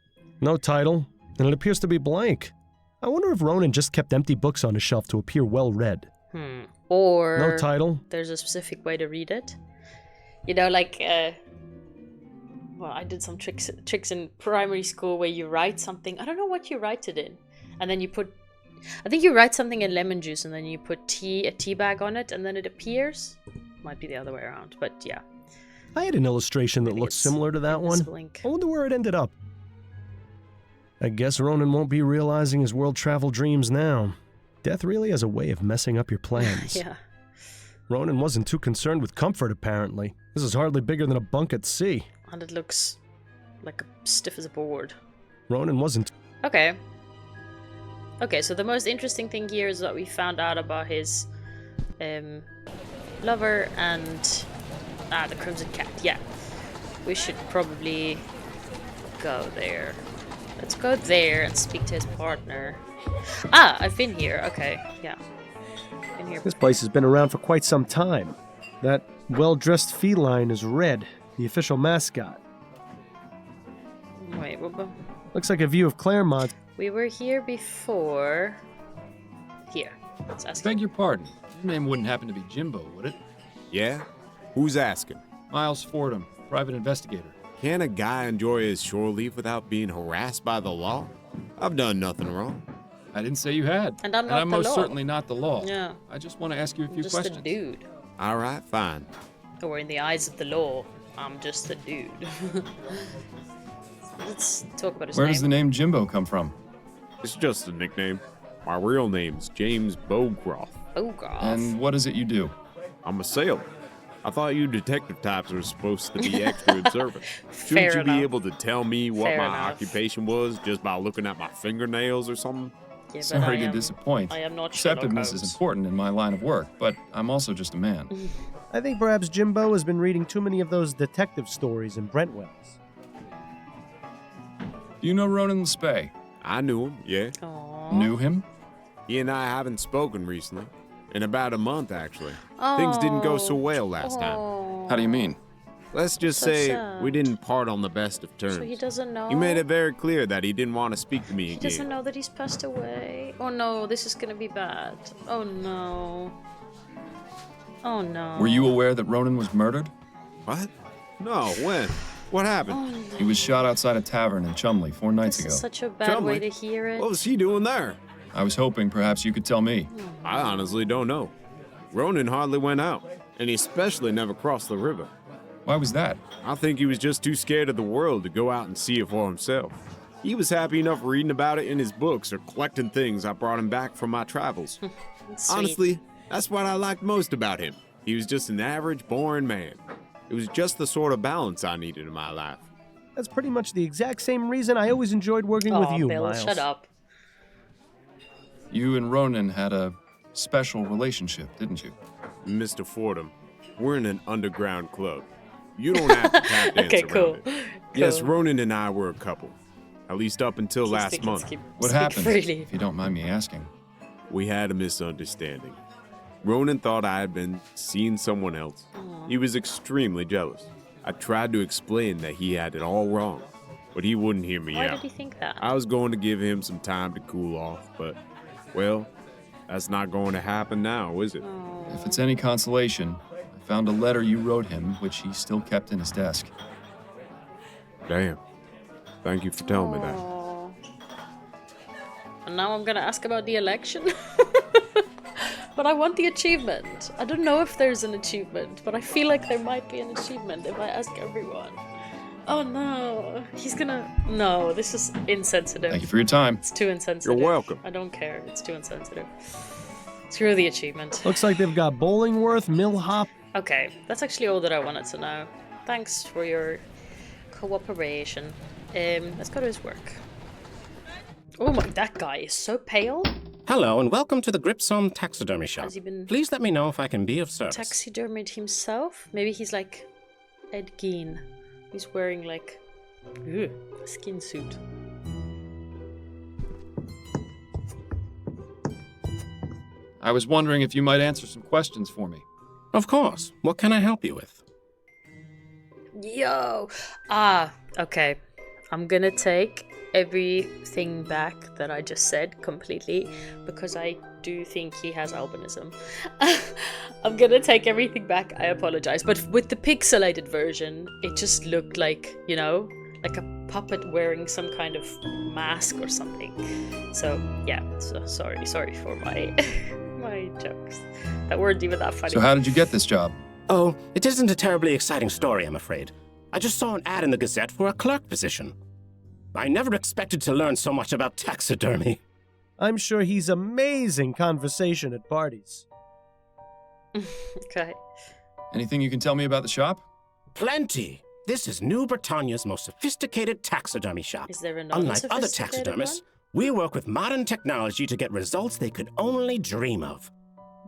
Speaker 2: No title, and it appears to be blank. I wonder if Ronan just kept empty books on his shelf to appear well read.
Speaker 1: Or
Speaker 2: no title.
Speaker 1: There's a specific way to read it. You know, like well, I did some tricks in primary school where you write something. I don't know what you write it in, and then you put. I think you write something in lemon juice, and then you put a tea bag on it, and then it appears. Might be the other way around, but yeah.
Speaker 2: I had an illustration that looks similar to that one. I wonder where it ended up. I guess Ronan won't be realizing his world travel dreams now. Death really has a way of messing up your plans.
Speaker 1: Yeah.
Speaker 2: Ronan wasn't too concerned with comfort, apparently. This is hardly bigger than a bunk at sea.
Speaker 1: And it looks like stiff as a board.
Speaker 2: Ronan wasn't...
Speaker 1: Okay. Okay, so the most interesting thing here is that we found out about his lover and the Crimson Cat. Yeah, we should probably go there. Let's go there and speak to his partner. Ah, I've been here. Okay, yeah, been here.
Speaker 11: This place has been around for quite some time. That well-dressed feline is Red, the official mascot.
Speaker 1: Wait,
Speaker 11: Looks like a view of Claremont.
Speaker 1: we were here before. Here, let's ask.
Speaker 7: Beg your pardon. Your name wouldn't happen to be Jimbo, would it?
Speaker 12: Yeah? Who's asking?
Speaker 7: Miles Fordham, private investigator.
Speaker 12: Can a guy enjoy his shore leave without being harassed by the law? I've done nothing wrong.
Speaker 7: I didn't say you had.
Speaker 1: And I'm not the
Speaker 7: most
Speaker 1: law.
Speaker 7: certainly not the law.
Speaker 1: Yeah.
Speaker 7: I just want to ask you a
Speaker 1: I'm
Speaker 7: few
Speaker 1: just
Speaker 7: questions.
Speaker 1: a dude.
Speaker 12: All right, fine.
Speaker 1: Or in the eyes of the law, I'm just a dude. Let's talk about his
Speaker 7: Where
Speaker 1: name.
Speaker 7: does the name Jimbo come from?
Speaker 12: It's just a nickname. My real name's James Bowcroft.
Speaker 1: Bowcroft.
Speaker 7: And what is it you do?
Speaker 12: I'm a sailor. I thought you detective types were supposed to be extra observant.
Speaker 1: Fair
Speaker 12: Shouldn't you
Speaker 1: enough.
Speaker 12: be able to tell me what
Speaker 1: Fair
Speaker 12: my
Speaker 1: enough.
Speaker 12: occupation was just by looking at my fingernails or something?
Speaker 1: Yeah, but
Speaker 7: Sorry
Speaker 1: I
Speaker 7: to
Speaker 1: am-
Speaker 7: disappoint.
Speaker 1: I am not Sherlock
Speaker 7: Perceptiveness is
Speaker 1: Holmes.
Speaker 7: important in my line of work, but I'm also just a man.
Speaker 11: I think perhaps Jimbo has been reading too many of those detective stories in Brentwells.
Speaker 7: Do you know Ronan the Spey?
Speaker 12: I knew him, yeah.
Speaker 1: Aww.
Speaker 7: Knew him?
Speaker 12: He and I haven't spoken recently. In about a month, actually. Things didn't go so well last time.
Speaker 7: How do you mean?
Speaker 12: Let's just
Speaker 1: So
Speaker 12: say
Speaker 1: sad.
Speaker 12: we didn't part on the best of terms.
Speaker 1: So he doesn't know.
Speaker 12: He made it very clear that he didn't want to speak to me
Speaker 1: He
Speaker 12: again.
Speaker 1: doesn't know that he's passed away. Oh no, this is gonna be bad. Oh no. Oh no.
Speaker 7: Were you aware that Ronan was murdered?
Speaker 12: What? No, when? What happened?
Speaker 1: Oh no.
Speaker 7: He was shot outside a tavern in Chumley 4 nights
Speaker 1: This
Speaker 7: ago.
Speaker 1: is such a bad way to
Speaker 12: Chumley?
Speaker 1: hear it.
Speaker 12: What was he doing there?
Speaker 7: I was hoping perhaps you could tell me.
Speaker 12: I honestly don't know. Ronan hardly went out, and he especially never crossed the river.
Speaker 7: Why was that?
Speaker 12: I think he was just too scared of the world to go out and see it for himself. He was happy enough reading about it in his books or collecting things I brought him back from my travels.
Speaker 1: Sweet.
Speaker 12: Honestly, that's what I liked most about him. He was just an average, boring man. It was just the sort of balance I needed in my life.
Speaker 11: That's pretty much the exact same reason I always enjoyed working
Speaker 1: Aw,
Speaker 11: with you,
Speaker 1: Bill,
Speaker 11: Miles.
Speaker 1: shut up.
Speaker 7: You and Ronan had a special relationship, didn't you?
Speaker 12: Mr. Fordham, we're in an underground club. You don't have to tap dance
Speaker 1: Okay,
Speaker 12: around
Speaker 1: cool.
Speaker 12: it. Yes,
Speaker 1: Cool.
Speaker 12: Ronan and I were a couple. At least up until
Speaker 1: Please
Speaker 12: last
Speaker 1: speak-
Speaker 12: month.
Speaker 1: speak
Speaker 7: What happened?
Speaker 1: freely.
Speaker 7: If you don't mind me asking.
Speaker 12: We had a misunderstanding. Ronan thought I had been seeing someone else. He was extremely jealous. I tried to explain that he had it all wrong, but he wouldn't hear me
Speaker 1: Why
Speaker 12: out.
Speaker 1: did he think that?
Speaker 12: I was going to give him some time to cool off, but, well, that's not going to happen now, is it?
Speaker 7: If it's any consolation, I found a letter you wrote him, which he still kept in his desk.
Speaker 12: Damn. Thank you for telling me that.
Speaker 1: Aw. And now I'm gonna ask about the election. But I want the achievement. I don't know if there's an achievement, but I feel like there might be an achievement if I ask everyone. Oh no, he's gonna... No, this is insensitive.
Speaker 7: Thank you for your time.
Speaker 1: It's too insensitive.
Speaker 12: You're welcome.
Speaker 1: I don't care. It's too insensitive. Screw the achievement.
Speaker 11: Looks like they've got Bollingworth, Millhop.
Speaker 1: Okay, that's actually all that I wanted to know. Thanks for your cooperation. Let's go to his work. Oh my, that guy is so pale.
Speaker 10: Hello, and welcome to the Gripsholm Taxidermy Shop.
Speaker 1: Has he been
Speaker 10: Please let me know if I can be of service.
Speaker 1: taxidermied himself? Maybe he's like Ed Gein. He's wearing like a skin suit.
Speaker 7: I was wondering if you might answer some questions for me.
Speaker 10: Of course. What can I help you with?
Speaker 1: Yo! Okay. I'm gonna take everything back that I just said completely because I do think he has albinism. I'm gonna take everything back. I apologize. But with the pixelated version, it just looked like, you know, like a puppet wearing some kind of mask or something. So, yeah. So, sorry for my my jokes. That weren't even that funny.
Speaker 7: So how did you get this job?
Speaker 10: Oh, it isn't a terribly exciting story, I'm afraid. I just saw an ad in the Gazette for a clerk position. I never expected to learn so much about taxidermy.
Speaker 11: I'm sure he's amazing conversation at parties.
Speaker 1: Okay.
Speaker 7: Anything you can tell me about the shop?
Speaker 10: Plenty. This is New Britannia's most sophisticated taxidermy shop.
Speaker 1: Is there a
Speaker 10: Unlike other
Speaker 1: non-sophisticated
Speaker 10: taxidermists,
Speaker 1: one?
Speaker 10: we work with modern technology to get results they could only dream of.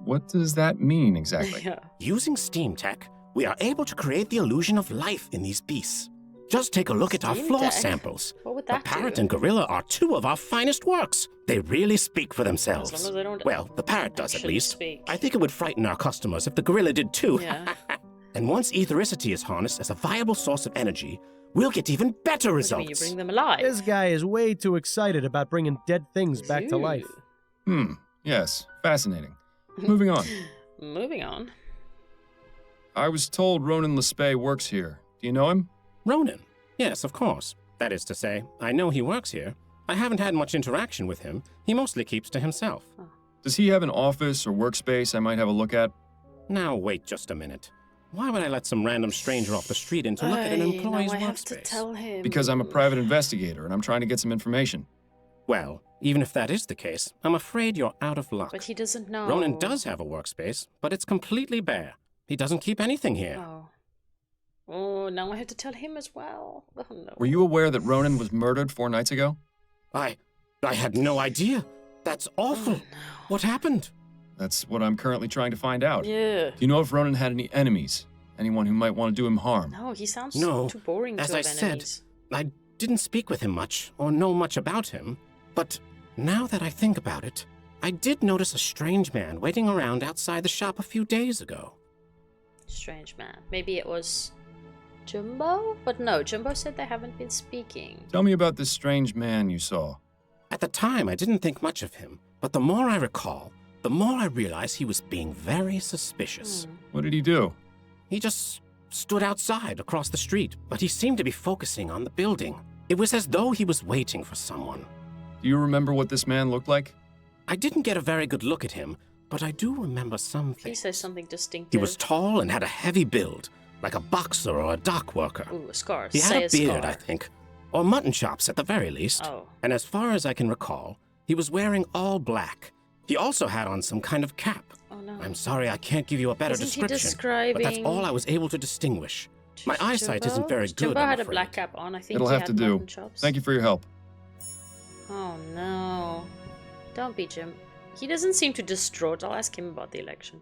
Speaker 7: What does that mean exactly?
Speaker 1: Yeah.
Speaker 10: Using steam tech, we are able to create the illusion of life in these beasts. Just take a look at our
Speaker 1: Steam
Speaker 10: floor
Speaker 1: tech?
Speaker 10: samples.
Speaker 1: What would
Speaker 10: The
Speaker 1: that
Speaker 10: parrot
Speaker 1: do?
Speaker 10: and gorilla are two of our finest works. They really speak for themselves.
Speaker 1: As long as they don't
Speaker 10: Well, the parrot does at
Speaker 1: actually
Speaker 10: least.
Speaker 1: speak.
Speaker 10: I think it would frighten our customers if the gorilla did too.
Speaker 1: Yeah.
Speaker 10: And once ethericity is harnessed as a viable source of energy, we'll get even better
Speaker 1: What do you mean, you
Speaker 10: results.
Speaker 1: bring them alive?
Speaker 11: This guy is way too excited about bringing dead things back to
Speaker 1: Ooh.
Speaker 11: life.
Speaker 7: Yes, fascinating. Moving on.
Speaker 1: Moving on.
Speaker 7: I was told Ronan Lespay works here. Do you know him?
Speaker 10: Ronan? Yes, of course. That is to say, I know he works here. I haven't had much interaction with him. He mostly keeps to himself.
Speaker 7: Does he have an office or workspace I might have a look at?
Speaker 10: Now, wait just a minute. Why would I let some random stranger off the street in to look at an employee's
Speaker 1: now I have to
Speaker 10: workspace?
Speaker 1: tell him.
Speaker 7: Because I'm a private investigator and I'm trying to get some information.
Speaker 10: Well, even if that is the case, I'm afraid you're out of luck.
Speaker 1: But he doesn't know.
Speaker 10: Ronan does have a workspace, but it's completely bare. He doesn't keep anything here.
Speaker 1: Oh. Oh, now I have to tell him as well. Oh, no.
Speaker 7: Were you aware that Ronan was murdered 4 nights ago?
Speaker 10: I had no idea. That's awful.
Speaker 1: Oh, no.
Speaker 10: What happened?
Speaker 7: That's what I'm currently trying to find out.
Speaker 1: Yeah.
Speaker 7: Do you know if Ronan had any enemies? Anyone who might want to do him harm?
Speaker 1: No, he sounds
Speaker 10: No.
Speaker 1: too boring
Speaker 10: As
Speaker 1: to
Speaker 10: I
Speaker 1: have
Speaker 10: said,
Speaker 1: enemies.
Speaker 10: I didn't speak with him much or know much about him. But now that I think about it, I did notice a strange man waiting around outside the shop a few days ago.
Speaker 1: Strange man. Maybe it was Jumbo? But no, Jumbo said they haven't been speaking.
Speaker 7: Tell me about this strange man you saw.
Speaker 10: At the time, I didn't think much of him, but the more I recall, the more I realize he was being very suspicious.
Speaker 7: What did he do?
Speaker 10: He just stood outside across the street, but he seemed to be focusing on the building. It was as though he was waiting for someone.
Speaker 7: Do you remember what this man looked like?
Speaker 10: I didn't get a very good look at him, but I do remember some
Speaker 1: Please
Speaker 10: things.
Speaker 1: say something distinctive.
Speaker 10: He was tall and had a heavy build, like a boxer or a dock worker.
Speaker 1: Ooh, a scar.
Speaker 10: He
Speaker 1: Say
Speaker 10: had a beard,
Speaker 1: scar.
Speaker 10: I think, or mutton chops at the very least.
Speaker 1: Oh.
Speaker 10: And as far as I can recall, he was wearing all black. He also had on some kind of cap.
Speaker 1: Oh no.
Speaker 10: I'm sorry I can't give you a better
Speaker 1: Isn't he
Speaker 10: description, but that's
Speaker 1: describing-
Speaker 10: all I was able to distinguish. My eyesight
Speaker 1: Jumbo?
Speaker 10: isn't very good,
Speaker 1: Jumbo
Speaker 10: I'm
Speaker 1: had a
Speaker 10: afraid.
Speaker 1: black cap on. I think
Speaker 7: It'll
Speaker 1: he
Speaker 7: have
Speaker 1: had
Speaker 7: to do.
Speaker 1: mutton chops.
Speaker 7: Thank you for your help.
Speaker 1: Oh no. Don't be Jim. He doesn't seem too distraught. I'll ask him about the election.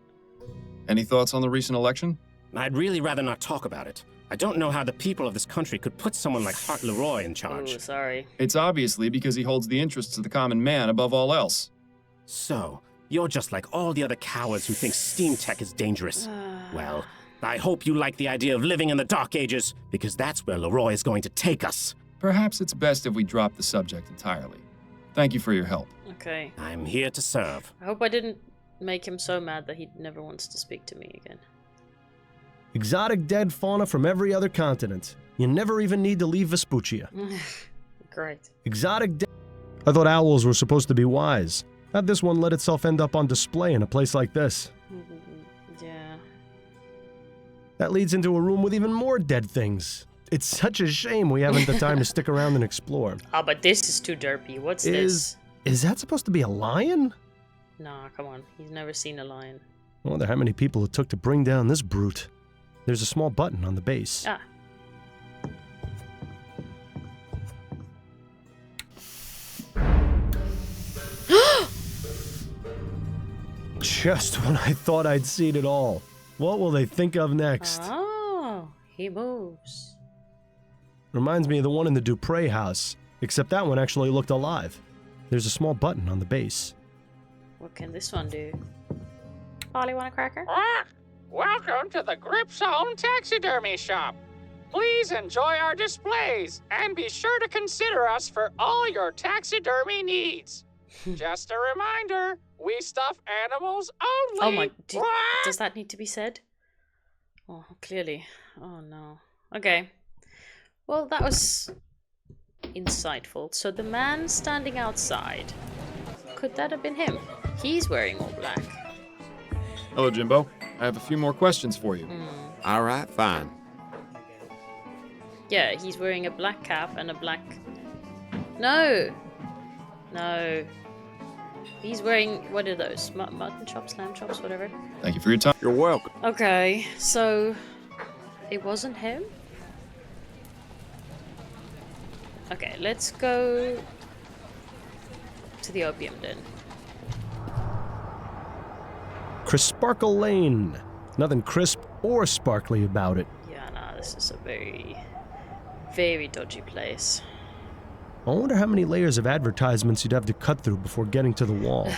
Speaker 7: Any thoughts on the recent election?
Speaker 10: I'd really rather not talk about it. I don't know how the people of this country could put someone like Hart Leroy in charge.
Speaker 1: Ooh, sorry.
Speaker 7: It's obviously because he holds the interests of the common man above all else.
Speaker 10: So, you're just like all the other cowards who think steam tech is dangerous. Well, I hope you like the idea of living in the Dark Ages, because that's where Leroy is going to take us.
Speaker 7: Perhaps it's best if we drop the subject entirely. Thank you for your help.
Speaker 1: Okay.
Speaker 10: I'm here to serve.
Speaker 1: I hope I didn't make him so mad that he never wants to speak to me again.
Speaker 11: Exotic dead fauna from every other continent. You never even need to leave Vespuccia.
Speaker 1: Great.
Speaker 11: Exotic dead. I thought owls were supposed to be wise. How'd this one let itself end up on display in a place like this?
Speaker 1: Yeah.
Speaker 11: That leads into a room with even more dead things. It's such a shame we haven't the time to stick around and explore.
Speaker 1: Oh, but this is too derpy. What's this?
Speaker 11: Is that supposed to be a lion?
Speaker 1: Nah, come on. He's never seen a lion.
Speaker 11: I wonder how many people it took to bring down this brute. There's a small button on the base.
Speaker 1: Ah.
Speaker 11: Just when I thought I'd seen it all. What will they think of next?
Speaker 1: Oh, he moves.
Speaker 11: Reminds me of the one in the Dupre house, except that one actually looked alive. There's a small button on the base.
Speaker 1: What can this one do? Polly, want a cracker?
Speaker 13: Welcome to the Gripzone Taxidermy Shop. Please enjoy our displays and be sure to consider us for all your taxidermy needs. Just a reminder, we stuff animals only.
Speaker 1: Oh my, does that need to be said? Oh, clearly. Oh no. Okay. Well, that was insightful. So the man standing outside, could that have been him? He's wearing all black.
Speaker 7: Hello, Jimbo. I have a few more questions for you.
Speaker 12: All right, fine.
Speaker 1: Yeah, he's wearing a black cap and a black... No! No. He's wearing, what are those? Mutton chops, lamb chops, whatever.
Speaker 7: Thank you for your time.
Speaker 12: You're welcome.
Speaker 1: Okay, so it wasn't him? Okay, let's go to the opium den.
Speaker 2: Crisparkle Lane. Nothing crisp or sparkly about it.
Speaker 1: Yeah, nah, this is a very, very dodgy place.
Speaker 2: I wonder how many layers of advertisements you'd have to cut through before getting to the wall.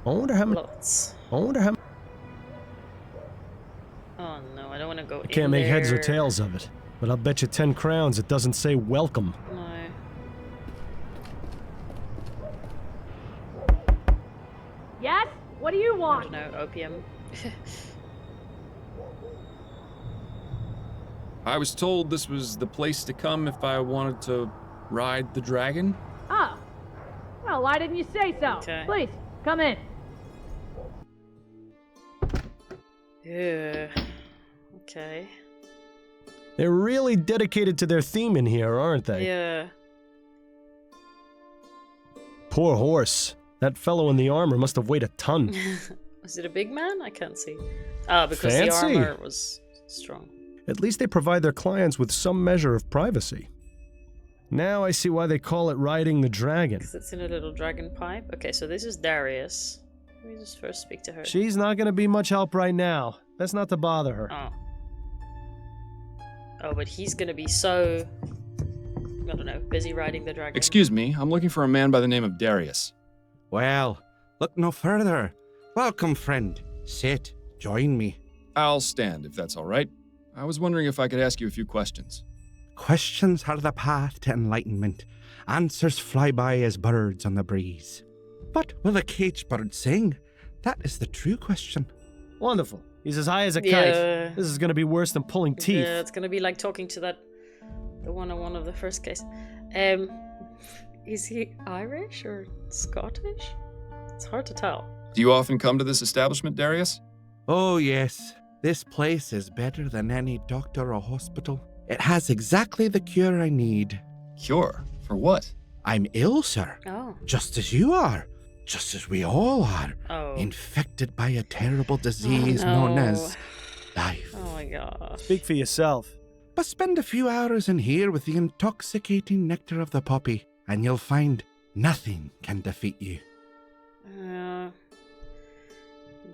Speaker 2: I wonder how many...
Speaker 1: Lots.
Speaker 2: I wonder how...
Speaker 1: Oh no, I don't want to go in there.
Speaker 2: Can't make heads or tails of it, but I'll bet you 10 crowns it doesn't say welcome.
Speaker 1: No.
Speaker 14: Yes? What do you want?
Speaker 1: No, opium.
Speaker 7: I was told this was the place to come if I wanted to ride the dragon.
Speaker 14: Oh. Well, why didn't you say so?
Speaker 1: Okay.
Speaker 14: Please, come in.
Speaker 1: Yeah. Okay.
Speaker 2: They're really dedicated to their theme in here, aren't they?
Speaker 1: Yeah.
Speaker 2: Poor horse. That fellow in the armor must have weighed a ton.
Speaker 1: Was it a big man? I can't see. Ah, because
Speaker 2: Fancy.
Speaker 1: the armor was strong.
Speaker 2: At least they provide their clients with some measure of privacy. Now I see why they call it riding the dragon.
Speaker 1: Because it's in a little dragon pipe. Okay, so this is Darius. Let me just first speak to her.
Speaker 2: She's not going to be much help right now. That's not to bother her.
Speaker 1: Oh. Oh, but he's gonna be so... I don't know, busy riding the dragon.
Speaker 7: Excuse me, I'm looking for a man by the name of Darius.
Speaker 15: Well, look no further. Welcome, friend. Sit. Join me.
Speaker 7: I'll stand, if that's all right. I was wondering if I could ask you a few questions.
Speaker 15: Questions are the path to enlightenment. Answers fly by as birds on the breeze. But will a caged bird sing? That is the true question.
Speaker 2: Wonderful. He's as high as a kite.
Speaker 1: Yeah.
Speaker 2: This is going to be worse than pulling teeth.
Speaker 1: Yeah, it's gonna be like talking to the one on one of the first case. Is he Irish or Scottish? It's hard to tell.
Speaker 7: Do you often come to this establishment, Darius?
Speaker 15: Oh, yes. This place is better than any doctor or hospital. It has exactly the cure I need.
Speaker 7: Cure? For what?
Speaker 15: I'm ill, sir.
Speaker 1: Oh.
Speaker 15: Just as you are. Just as we all are.
Speaker 1: Oh.
Speaker 15: Infected by a terrible disease known as life.
Speaker 1: Oh my god.
Speaker 2: Speak for yourself.
Speaker 15: But spend a few hours in here with the intoxicating nectar of the poppy, and you'll find nothing can defeat you.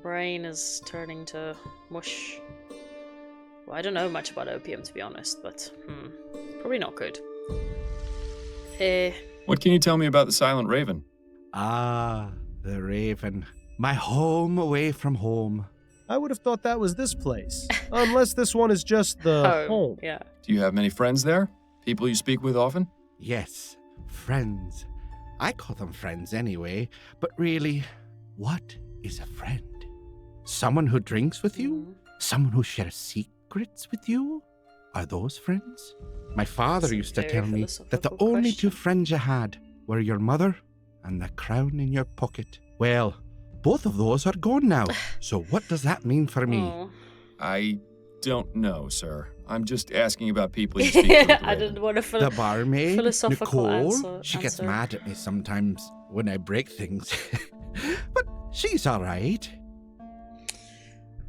Speaker 1: Brain is turning to mush. Well, I don't know much about opium, to be honest, but probably not good.
Speaker 7: What can you tell me about the Silent Raven?
Speaker 15: Ah, the Raven. My home away from home.
Speaker 2: I would have thought that was this place. Unless this one is just the home.
Speaker 1: Yeah.
Speaker 7: Do you have many friends there? People you speak with often?
Speaker 15: Yes, friends. I call them friends anyway, but really, what is a friend? Someone who drinks with you? Someone who shares secrets with you? Are those friends? My father used to tell me that the only two friends you had were your mother and the crown in your pocket. Well, both of those are gone now, so what does that mean for me?
Speaker 7: I don't know, sir. I'm just asking about people you speak to.
Speaker 1: I didn't want to
Speaker 15: The barmaid,
Speaker 1: philosophical
Speaker 15: Nicole, she gets mad at me sometimes when I break things. But she's all right.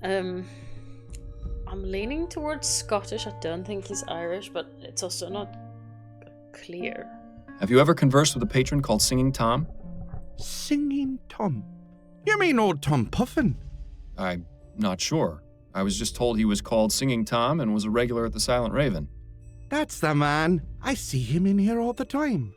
Speaker 1: I'm leaning towards Scottish. I don't think he's Irish, but it's also not clear.
Speaker 7: Have you ever conversed with a patron called Singing Tom?
Speaker 15: Singing Tom? You mean old Tom Puffin?
Speaker 7: I'm not sure. I was just told he was called Singing Tom and was a regular at the Silent Raven.
Speaker 15: That's the man. I see him in here all the time.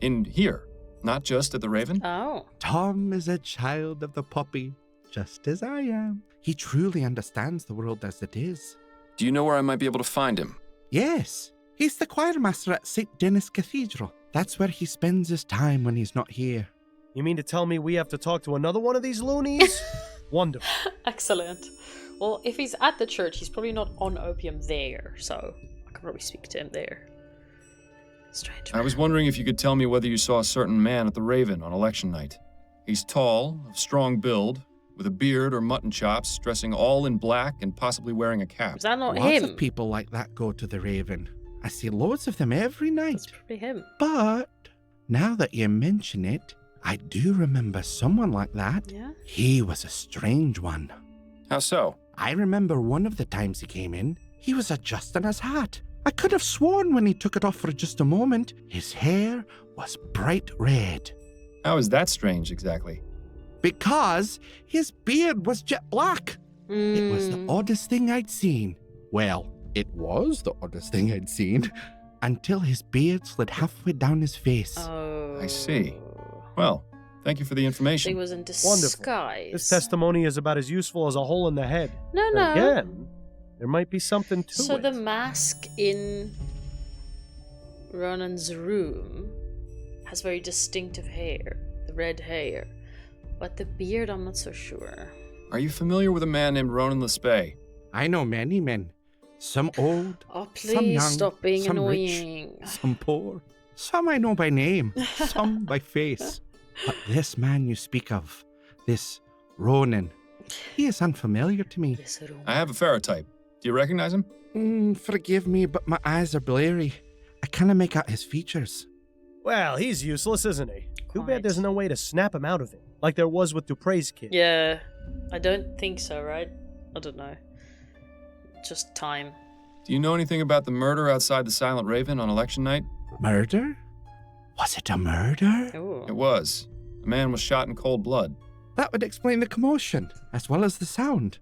Speaker 7: In here? Not just at the Raven?
Speaker 1: Oh.
Speaker 15: Tom is a child of the poppy, just as I am. He truly understands the world as it is.
Speaker 7: Do you know where I might be able to find him?
Speaker 15: Yes. He's the choir master at St. Denis Cathedral. That's where he spends his time when he's not here.
Speaker 2: You mean to tell me we have to talk to another one of these loonies? Wonderful.
Speaker 1: Excellent. Well, if he's at the church, he's probably not on opium there, so I can probably speak to him there. Strange.
Speaker 7: I was wondering if you could tell me whether you saw a certain man at the Raven on election night. He's tall, of strong build, with a beard or mutton chops, dressing all in black and possibly wearing a cap.
Speaker 1: Is that not
Speaker 15: Lots
Speaker 1: him?
Speaker 15: of people like that go to the Raven. I see loads of them every night.
Speaker 1: That's probably him.
Speaker 15: But now that you mention it, I do remember someone like that.
Speaker 1: Yeah?
Speaker 15: He was a strange one.
Speaker 7: How so?
Speaker 15: I remember one of the times he came in, he was adjusting his hat. I could have sworn when he took it off for just a moment, his hair was bright red.
Speaker 7: How is that strange, exactly?
Speaker 15: Because his beard was jet black. It was the oddest thing I'd seen. Well, it was the oddest thing I'd seen. Until his beard slid halfway down his face.
Speaker 1: Oh.
Speaker 7: I see. Well, thank you for the information.
Speaker 1: He was in disguise.
Speaker 2: Wonderful. This testimony is about as useful as a hole in the head.
Speaker 1: No, no.
Speaker 2: Again, there might be something to
Speaker 1: So
Speaker 2: it.
Speaker 1: the mask in Ronan's room has very distinctive hair, the red hair. But the beard, I'm not so sure.
Speaker 7: Are you familiar with a man named Ronan Lespay?
Speaker 15: I know many men. Some old,
Speaker 1: Oh,
Speaker 15: some
Speaker 1: please
Speaker 15: young,
Speaker 1: stop being
Speaker 15: some
Speaker 1: annoying.
Speaker 15: rich, some poor. Some I know by name, some by face. But this man you speak of, this Ronan, he is unfamiliar to me.
Speaker 7: I have a ferrotype. Do you recognize him?
Speaker 15: Forgive me, but my eyes are blurry. I cannot make out his features.
Speaker 2: Well, he's useless, isn't he? Too bad there's no way to snap him out of it, like there was with Dupre's kid.
Speaker 1: Yeah, I don't think so, right? I don't know. Just time.
Speaker 7: Do you know anything about the murder outside the Silent Raven on election night?
Speaker 15: Murder? Was it a murder?
Speaker 1: Ooh.
Speaker 7: It was. A man was shot in cold blood.
Speaker 15: That would explain the commotion, as well as the sound.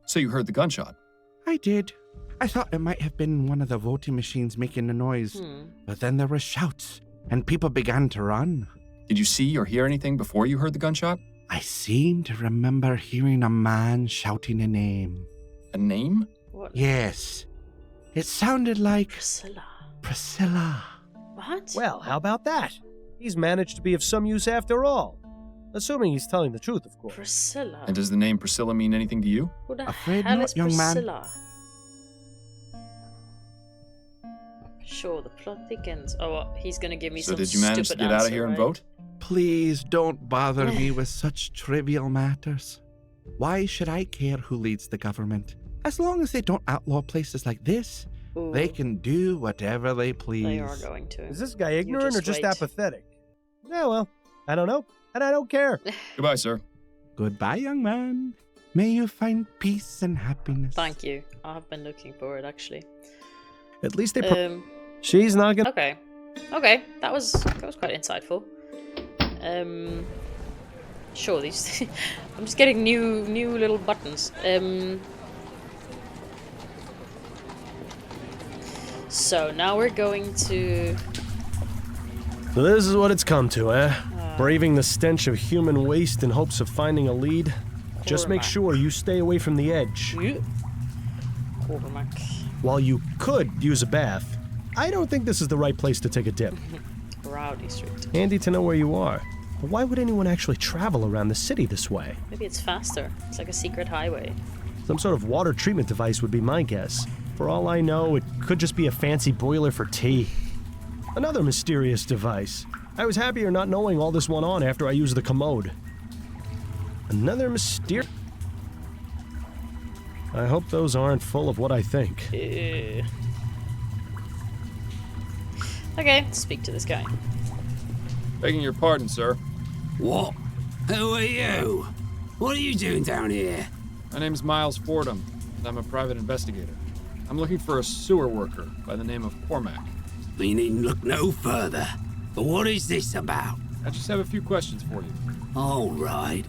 Speaker 7: So you heard the gunshot?
Speaker 15: I did. I thought it might have been one of the voting machines making the noise. But then there were shouts, and people began to run.
Speaker 7: Did you see or hear anything before you heard the gunshot?
Speaker 15: I seem to remember hearing a man shouting a name.
Speaker 7: A name?
Speaker 1: What?
Speaker 15: Yes. It sounded like...
Speaker 1: Priscilla.
Speaker 15: Priscilla.
Speaker 1: What?
Speaker 2: Well, how about that? He's managed to be of some use after all. Assuming he's telling the truth, of course.
Speaker 1: Priscilla.
Speaker 7: And does the name Priscilla mean anything to you?
Speaker 1: Who the
Speaker 15: Afraid
Speaker 1: hell
Speaker 15: not,
Speaker 1: is
Speaker 15: young man.
Speaker 1: Priscilla? Sure, the plot thickens. Oh, well, he's gonna give me
Speaker 7: So
Speaker 1: some
Speaker 7: did you manage to
Speaker 1: stupid
Speaker 7: get out of
Speaker 1: answer,
Speaker 7: here and
Speaker 1: right?
Speaker 7: vote?
Speaker 15: Please don't bother me with such trivial matters. Why should I care who leads the government? As long as they don't outlaw places like this,
Speaker 1: Ooh,
Speaker 15: they can do whatever they please.
Speaker 1: they are going to.
Speaker 2: Is this guy ignorant or just
Speaker 1: wait.
Speaker 2: apathetic? Yeah, well, I don't know, and I don't care.
Speaker 7: Goodbye, sir.
Speaker 15: Goodbye, young man. May you find peace and happiness.
Speaker 1: Thank you. I've been looking for it, actually.
Speaker 2: At least they... She's not gonna...
Speaker 1: Okay. Okay, that was quite insightful. Sure, these... I'm just getting new little buttons. So, now we're going to...
Speaker 2: So this is what it's come to, eh? Braving the stench of human waste in hopes of finding a lead. Just make sure you stay away from the edge.
Speaker 1: Cormac.
Speaker 2: While you could use a bath, I don't think this is the right place to take a dip.
Speaker 1: Rowdy Street.
Speaker 2: Handy to know where you are. But why would anyone actually travel around the city this way?
Speaker 1: Maybe it's faster. It's like a secret highway.
Speaker 2: Some sort of water treatment device would be my guess. For all I know, it could just be a fancy boiler for tea. Another mysterious device. I was happier not knowing all this went on after I used the commode. Another mysterious... I hope those aren't full of what I think.
Speaker 1: Okay, speak to this guy.
Speaker 7: Begging your pardon, sir.
Speaker 16: What? Who are you? What are you doing down here?
Speaker 7: My name's Miles Fordham, and I'm a private investigator. I'm looking for a sewer worker by the name of Cormac.
Speaker 16: We needn't look no further. But what is this about?
Speaker 7: I just have a few questions for you.
Speaker 16: All right.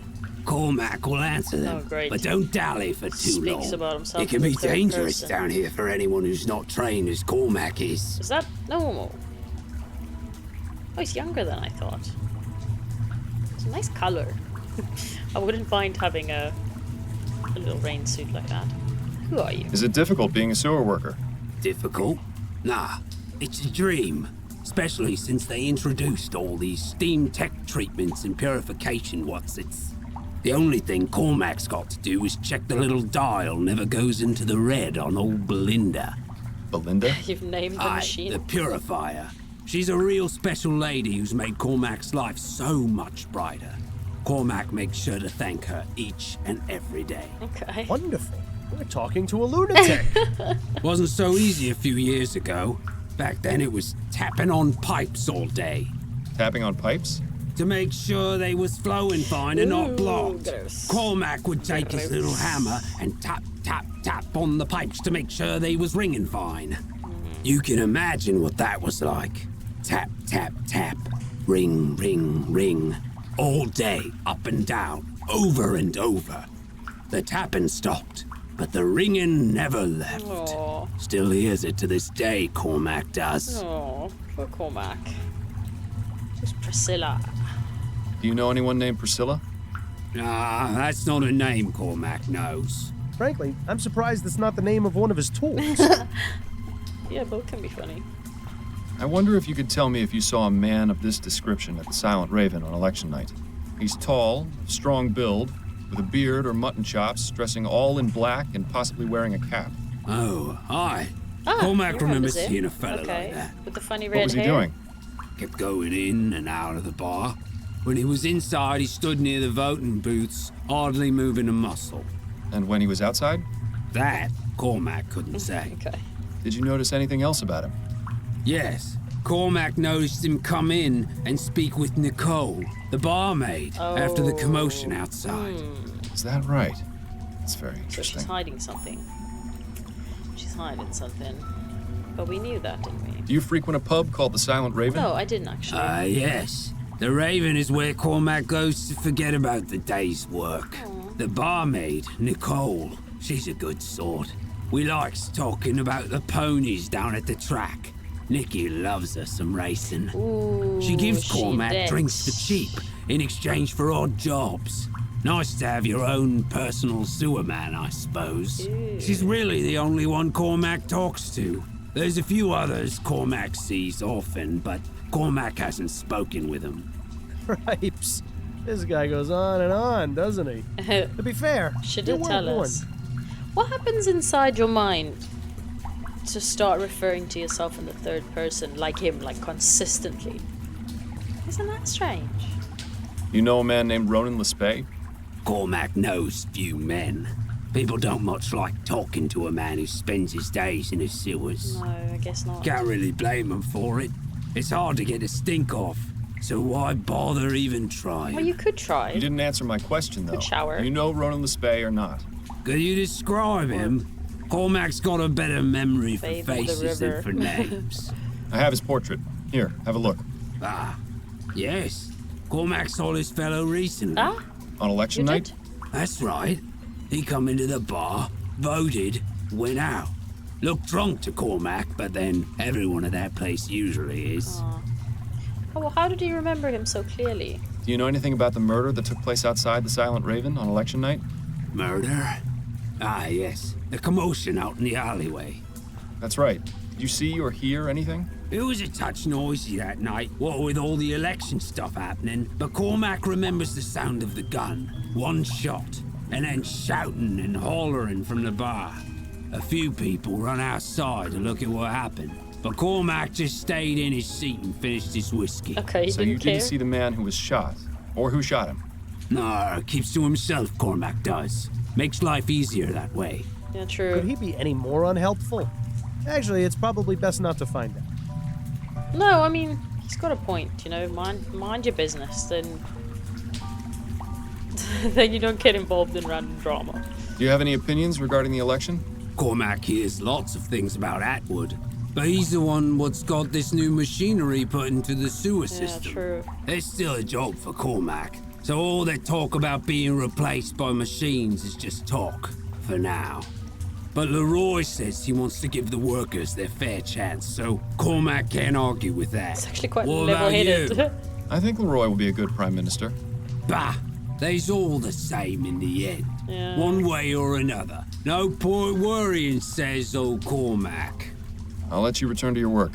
Speaker 16: Cormac will answer them.
Speaker 1: Oh, great.
Speaker 16: But don't dally for too
Speaker 1: Speaks
Speaker 16: long.
Speaker 1: about himself
Speaker 16: It can
Speaker 1: in
Speaker 16: be
Speaker 1: the third
Speaker 16: dangerous
Speaker 1: person.
Speaker 16: down here for anyone who's not trained as Cormac is.
Speaker 1: Is that normal? Oh, he's younger than I thought. It's a nice color. I wouldn't mind having a little rain suit like that. Who are you?
Speaker 7: Is it difficult being a sewer worker?
Speaker 16: Difficult? Nah, it's a dream. Especially since they introduced all these steam tech treatments and purification whatsits. The only thing Cormac's got to do is check the little dial never goes into the red on old Belinda.
Speaker 7: Belinda?
Speaker 1: You've named the
Speaker 16: Aye,
Speaker 1: machine.
Speaker 16: the purifier. She's a real special lady who's made Cormac's life so much brighter. Cormac makes sure to thank her each and every day.
Speaker 1: Okay.
Speaker 2: Wonderful. We're talking to a lunatic.
Speaker 16: Wasn't so easy a few years ago. Back then it was tapping on pipes all day.
Speaker 7: Tapping on pipes?
Speaker 16: to make sure they was flowing fine and not blocked.
Speaker 1: Gross.
Speaker 16: Cormac would take his little hammer and tap, tap, tap on the pipes to make sure they was ringing fine. You can imagine what that was like. Tap, tap, tap. Ring, ring, ring. All day, up and down, over and over. The tapping stopped, but the ringing never left.
Speaker 1: Aww.
Speaker 16: Still hears it to this day, Cormac does.
Speaker 1: Oh, poor Cormac. Who's Priscilla?
Speaker 7: Do you know anyone named Priscilla?
Speaker 16: Ah, that's not a name Cormac knows.
Speaker 2: Frankly, I'm surprised it's not the name of one of his tools.
Speaker 1: Yeah, both can be funny.
Speaker 7: I wonder if you could tell me if you saw a man of this description at the Silent Raven on election night. He's tall, of strong build, with a beard or mutton chops, dressing all in black and possibly wearing a cap.
Speaker 16: Oh, hi.
Speaker 1: Ah,
Speaker 16: Cormac
Speaker 1: he
Speaker 16: remembers
Speaker 1: him.
Speaker 16: seeing a fella
Speaker 1: Okay.
Speaker 16: like that.
Speaker 1: With the funny red
Speaker 7: What was he
Speaker 1: hair.
Speaker 7: doing?
Speaker 16: Kept going in and out of the bar. When he was inside, he stood near the voting booths, hardly moving a muscle.
Speaker 7: And when he was outside?
Speaker 16: That, Cormac couldn't say.
Speaker 1: Okay.
Speaker 7: Did you notice anything else about him?
Speaker 16: Yes, Cormac noticed him come in and speak with Nicole, the barmaid, after the commotion outside.
Speaker 7: Is that right? That's very
Speaker 1: So
Speaker 7: interesting.
Speaker 1: she's hiding something. She's hiding something. But we knew that, didn't we?
Speaker 7: Do you frequent a pub called the Silent Raven?
Speaker 1: No, I didn't actually.
Speaker 16: Yes. The Raven is where Cormac goes to forget about the day's work. The barmaid, Nicole, she's a good sort. We likes talking about the ponies down at the track. Nicky loves her some racing.
Speaker 1: Ooh,
Speaker 16: She gives
Speaker 1: she
Speaker 16: Cormac
Speaker 1: did.
Speaker 16: drinks for cheap in exchange for odd jobs. Nice to have your own personal sewer man, I suppose. She's really the only one Cormac talks to. There's a few others Cormac sees often, but Cormac hasn't spoken with them.
Speaker 2: Cripes. This guy goes on, doesn't he? To be fair,
Speaker 1: She
Speaker 2: you
Speaker 1: did
Speaker 2: weren't
Speaker 1: tell
Speaker 2: born.
Speaker 1: us. What happens inside your mind to start referring to yourself in the third person like him, like consistently? Isn't that strange?
Speaker 7: You know a man named Ronan Lespay?
Speaker 16: Cormac knows few men. People don't much like talking to a man who spends his days in the sewers.
Speaker 1: No, I guess not.
Speaker 16: Can't really blame him for it. It's hard to get a stink off, so why bother even trying?
Speaker 1: Well, you could try.
Speaker 7: You didn't answer my question, though.
Speaker 1: Good shower.
Speaker 7: Do you know Ronan Lespay or not?
Speaker 16: Could you describe him? Cormac's got a better memory for
Speaker 1: Babe of the
Speaker 16: faces than
Speaker 1: river.
Speaker 16: for names.
Speaker 7: I have his portrait. Here, have a look.
Speaker 16: Ah, yes. Cormac saw this fellow recently.
Speaker 1: Ah?
Speaker 7: On election
Speaker 1: You
Speaker 7: night?
Speaker 1: did?
Speaker 16: That's right. He come into the bar, voted, went out. Looked drunk to Cormac, but then everyone at that place usually is.
Speaker 1: Oh, well, how did you remember him so clearly?
Speaker 7: Do you know anything about the murder that took place outside the Silent Raven on election night?
Speaker 16: Murder? Ah, yes. The commotion out in the alleyway.
Speaker 7: That's right. Did you see or hear anything?
Speaker 16: It was a touch noisy that night, what with all the election stuff happening, but Cormac remembers the sound of the gun. One shot, and then shouting and hollering from the bar. A few people run outside to look at what happened, but Cormac just stayed in his seat and finished his whiskey.
Speaker 1: Okay,
Speaker 7: So you
Speaker 1: didn't care.
Speaker 7: didn't see the man who was shot? Or who shot him?
Speaker 16: No, keeps to himself, Cormac does. Makes life easier that way.
Speaker 1: Yeah, true.
Speaker 2: Could he be any more unhelpful? Actually, it's probably best not to find out.
Speaker 1: No, I mean, he's got a point, you know, mind your business, then then you don't get involved in random drama.
Speaker 7: Do you have any opinions regarding the election?
Speaker 16: Cormac hears lots of things about Atwood, but he's the one what's got this new machinery put into the sewer system.
Speaker 1: true.
Speaker 16: It's still a job for Cormac, so all that talk about being replaced by machines is just talk, for now. But Leroy says he wants to give the workers their fair chance, so Cormac can't argue with that.
Speaker 1: It's actually quite
Speaker 16: What about
Speaker 1: level-headed.
Speaker 16: you?
Speaker 7: I think Leroy will be a good prime minister.
Speaker 16: Bah, they's all the same in the end.
Speaker 1: Yeah.
Speaker 16: One way or another. No point worrying, says old Cormac.
Speaker 7: I'll let you return to your work.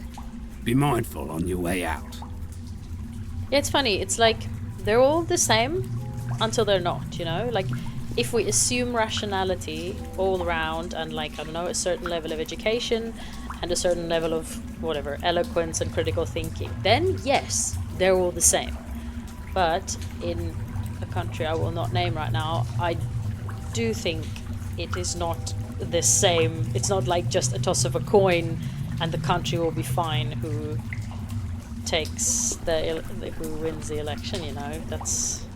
Speaker 16: Be mindful on your way out.
Speaker 1: Yeah, it's funny. It's like they're all the same until they're not, you know? Like, if we assume rationality all around and, like, I don't know, a certain level of education and a certain level of, whatever, eloquence and critical thinking, then yes, they're all the same. But in a country I will not name right now, I do think it is not the same. It's not like just a toss of a coin and the country will be fine who takes who wins the election, you know. That's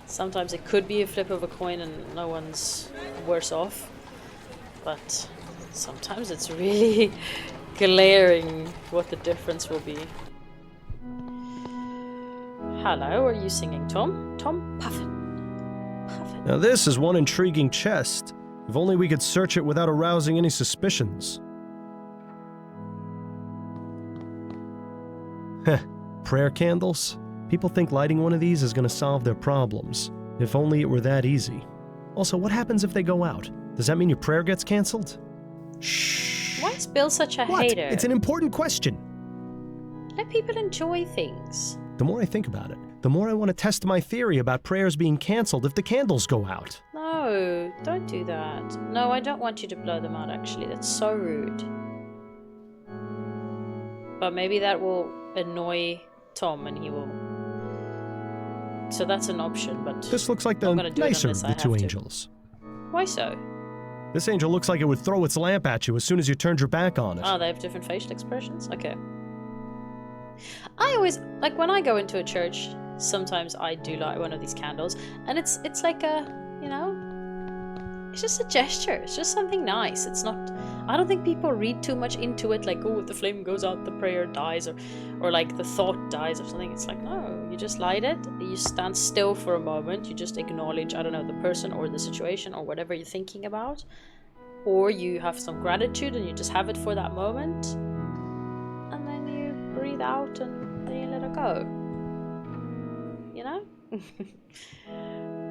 Speaker 1: sometimes it could be a flip of a coin and no one's worse off, but sometimes it's really glaring what the difference will be. Hello, are you singing, Tom? Tom Puffin.
Speaker 2: Now this is one intriguing chest. If only we could search it without arousing any suspicions. Heh, prayer candles? People think lighting one of these is going to solve their problems. If only it were that easy. Also, what happens if they go out? Does that mean your prayer gets cancelled? Shh.
Speaker 1: Why is Bill such a
Speaker 2: What?
Speaker 1: hater?
Speaker 2: It's an important question.
Speaker 1: Let people enjoy things.
Speaker 2: The more I think about it, the more I want to test my theory about prayers being cancelled if the candles go out.
Speaker 1: No, don't do that. No, I don't want you to blow them out, actually. That's so rude. But maybe that will annoy Tom and he will... So that's an option, but...
Speaker 2: This looks like the nicer of the two angels.
Speaker 1: Why so?
Speaker 2: This angel looks like it would throw its lamp at you as soon as you turned your back on it.
Speaker 1: Oh, they have different facial expressions? Okay. I always... Like, when I go into a church, sometimes I do light one of these candles, and it's like a... You know? It's just a gesture. It's just something nice. It's not... I don't think people read too much into it, like, oh, if the flame goes out, the prayer dies, or like, the thought dies or something. It's like, no, you just light it, you stand still for a moment, you just acknowledge, I don't know, the person or the situation or whatever you're thinking about, or you have some gratitude and you just have it for that moment, and then you breathe out and then you let it go. You know?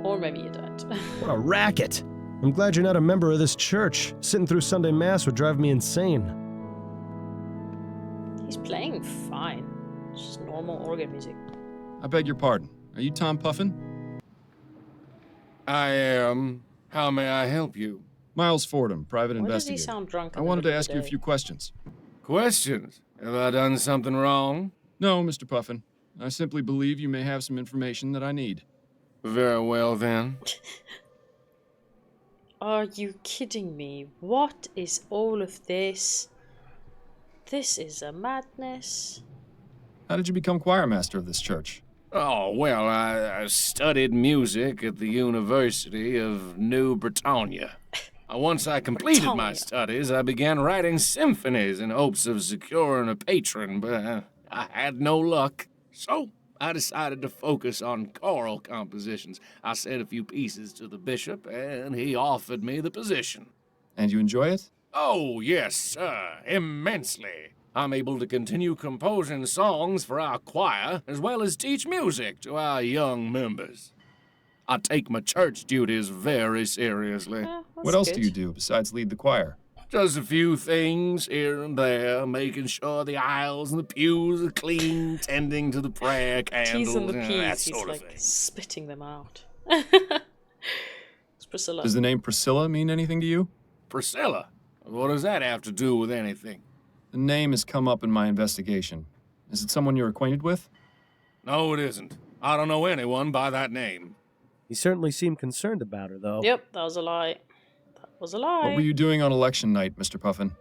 Speaker 1: Or maybe you don't.
Speaker 2: What a racket! I'm glad you're not a member of this church. Sitting through Sunday Mass would drive me insane.
Speaker 1: He's playing fine. It's just normal organ music.
Speaker 7: I beg your pardon. Are you Tom Puffin?
Speaker 17: I am. How may I help you?
Speaker 7: Miles Fordham, private
Speaker 1: Why does
Speaker 7: investigator.
Speaker 1: he sound drunk?
Speaker 7: I wanted to ask you a few questions.
Speaker 17: Questions? Have I done something wrong?
Speaker 7: No, Mr. Puffin. I simply believe you may have some information that I need.
Speaker 17: Very well, then.
Speaker 1: Are you kidding me? What is all of this? This is a madness.
Speaker 7: How did you become choir master of this church?
Speaker 17: Oh, well, I studied music at the University of New Britannia. Once I completed my studies, I began writing symphonies in hopes of securing a patron, but I had no luck. So I decided to focus on choral compositions. I said a few pieces to the bishop, and he offered me the position.
Speaker 7: And you enjoy it?
Speaker 17: Oh, yes, sir, immensely. I'm able to continue composing songs for our choir, as well as teach music to our young members. I take my church duties very seriously.
Speaker 7: What else do you do besides lead the choir?
Speaker 17: Just a few things here and there, making sure the aisles and the pews are clean, tending to the prayer candles,
Speaker 1: T's and the
Speaker 17: that
Speaker 1: P's,
Speaker 17: sort
Speaker 1: he's
Speaker 17: of
Speaker 1: like
Speaker 17: thing.
Speaker 1: spitting them out. It's Priscilla.
Speaker 7: Does the name Priscilla mean anything to you?
Speaker 17: Priscilla? What does that have to do with anything?
Speaker 7: The name has come up in my investigation. Is it someone you're acquainted with?
Speaker 17: No, it isn't. I don't know anyone by that name.
Speaker 2: He certainly seemed concerned about her, though.
Speaker 1: Yep, that was a lie. That was a lie.
Speaker 7: What were you doing on election night, Mr. Puffin?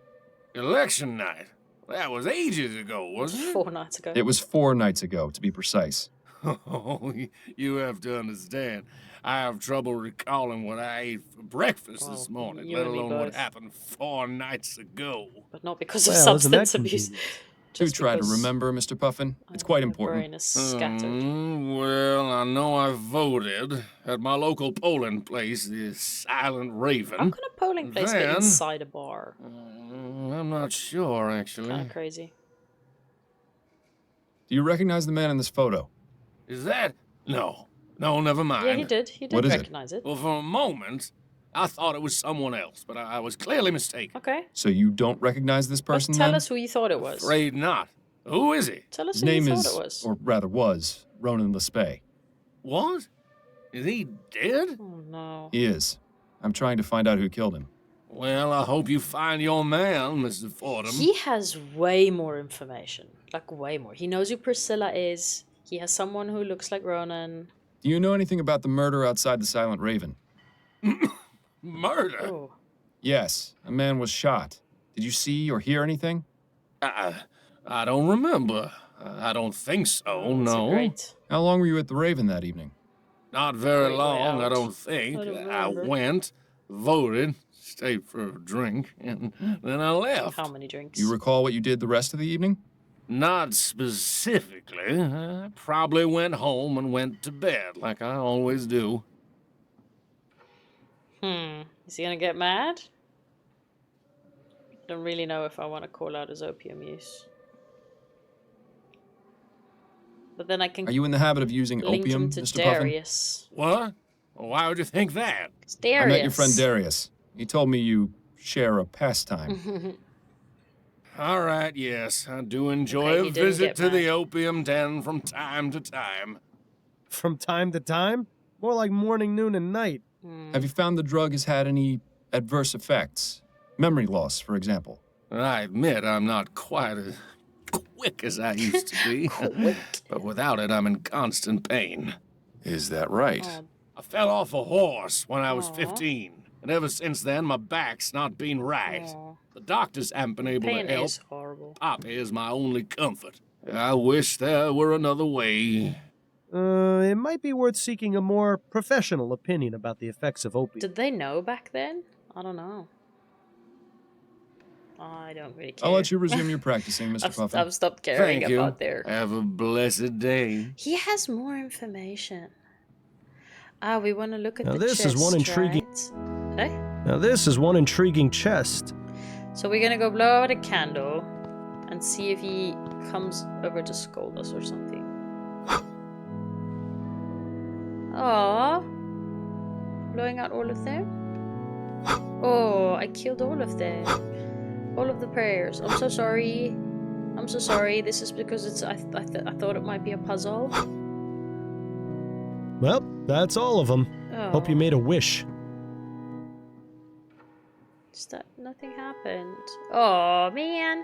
Speaker 17: Election night? That was ages ago, wasn't it?
Speaker 1: 4 nights ago.
Speaker 7: It was 4 nights ago, to be precise.
Speaker 17: Oh, you have to understand. I have trouble recalling what I ate for breakfast this morning,
Speaker 1: you
Speaker 17: let
Speaker 1: and me
Speaker 17: alone what
Speaker 1: both.
Speaker 17: happened 4 nights ago.
Speaker 1: But not because of
Speaker 2: Well, isn't that
Speaker 1: substance abuse.
Speaker 7: Do
Speaker 1: Just
Speaker 7: try to
Speaker 1: because
Speaker 7: remember, Mr. Puffin. It's quite
Speaker 1: my
Speaker 7: important.
Speaker 1: brain is scattered.
Speaker 17: Well, I know I voted at my local polling place, the Silent Raven.
Speaker 1: How can a polling place be
Speaker 17: Then-
Speaker 1: inside a bar?
Speaker 17: I'm not sure, actually.
Speaker 1: Kind of crazy.
Speaker 7: Do you recognize the man in this photo?
Speaker 17: Is that? No, never mind.
Speaker 1: Yeah, he did. He did
Speaker 7: What is it?
Speaker 1: recognize it.
Speaker 17: Well, for a moment, I thought it was someone else, but I was clearly mistaken.
Speaker 1: Okay.
Speaker 7: So you don't recognize this
Speaker 1: But
Speaker 7: person
Speaker 1: tell
Speaker 7: then?
Speaker 1: us who you thought it was.
Speaker 17: Afraid not. Who is he?
Speaker 1: Tell us
Speaker 7: His
Speaker 1: who
Speaker 7: name
Speaker 1: you
Speaker 7: is,
Speaker 1: thought it was.
Speaker 7: or rather was, Ronan Lespay.
Speaker 17: What? Is he dead?
Speaker 1: Oh no.
Speaker 7: He is. I'm trying to find out who killed him.
Speaker 17: Well, I hope you find your man, Mr. Fordham.
Speaker 1: He has way more information. Like, way more. He knows who Priscilla is. He has someone who looks like Ronan.
Speaker 7: Do you know anything about the murder outside the Silent Raven?
Speaker 17: Murder?
Speaker 1: Oh.
Speaker 7: Yes, a man was shot. Did you see or hear anything?
Speaker 17: I don't remember. I don't think so,
Speaker 1: That's
Speaker 17: no.
Speaker 1: great.
Speaker 7: How long were you at the Raven that evening?
Speaker 17: Not very
Speaker 1: Great way
Speaker 17: long, I
Speaker 1: out.
Speaker 17: don't think.
Speaker 1: I don't
Speaker 17: I
Speaker 1: remember.
Speaker 17: went, voted, stayed for a drink, and then I left.
Speaker 1: How many drinks?
Speaker 7: Do you recall what you did the rest of the evening?
Speaker 17: Not specifically. I probably went home and went to bed, like I always do.
Speaker 1: Is he gonna get mad? Don't really know if I want to call out his opium use. But then I can
Speaker 7: Are you in the habit of using
Speaker 1: link
Speaker 7: opium,
Speaker 1: him to
Speaker 7: Mr. Puffin?
Speaker 1: Darius.
Speaker 17: What? Why would you think that?
Speaker 1: It's Darius.
Speaker 7: I met your friend Darius. He told me you share a pastime.
Speaker 17: All right, yes, I do enjoy
Speaker 1: Okay,
Speaker 17: a
Speaker 1: he didn't
Speaker 17: visit
Speaker 1: get
Speaker 17: to the
Speaker 1: mad.
Speaker 17: opium den from time to time.
Speaker 2: From time to time? More like morning, noon, and night.
Speaker 7: Have you found the drug has had any adverse effects? Memory loss, for example.
Speaker 17: I admit I'm not quite as quick as I used to be. But without it, I'm in constant pain.
Speaker 7: Is that right?
Speaker 17: I fell off a horse when I was 15. And ever since then, my back's not been right. The doctors haven't been able
Speaker 1: Pain
Speaker 17: to help.
Speaker 1: is horrible.
Speaker 17: Poppy is my only comfort. I wish there were another way.
Speaker 2: It might be worth seeking a more professional opinion about the effects of opium.
Speaker 1: Did they know back then? I don't know. I don't really care.
Speaker 7: I'll let you resume your practicing, Mr. Puffin.
Speaker 1: I've stopped caring
Speaker 17: Thank you.
Speaker 1: about their...
Speaker 17: Have a blessed day.
Speaker 1: He has more information. Ah, we want to look at
Speaker 2: Now
Speaker 1: the
Speaker 2: this is one
Speaker 1: chest,
Speaker 2: intriguing-
Speaker 1: right? Hey?
Speaker 2: Now this is one intriguing chest.
Speaker 1: So we're gonna go blow out a candle and see if he comes over to scold us or something. Aww. Blowing out all of them? Oh, I killed all of them. All of the prayers. I'm so sorry. I'm so sorry. This is because it's. I thought it might be a puzzle.
Speaker 2: Well, that's all of them.
Speaker 1: Oh.
Speaker 2: Hope you made a wish.
Speaker 1: Just that nothing happened. Oh man.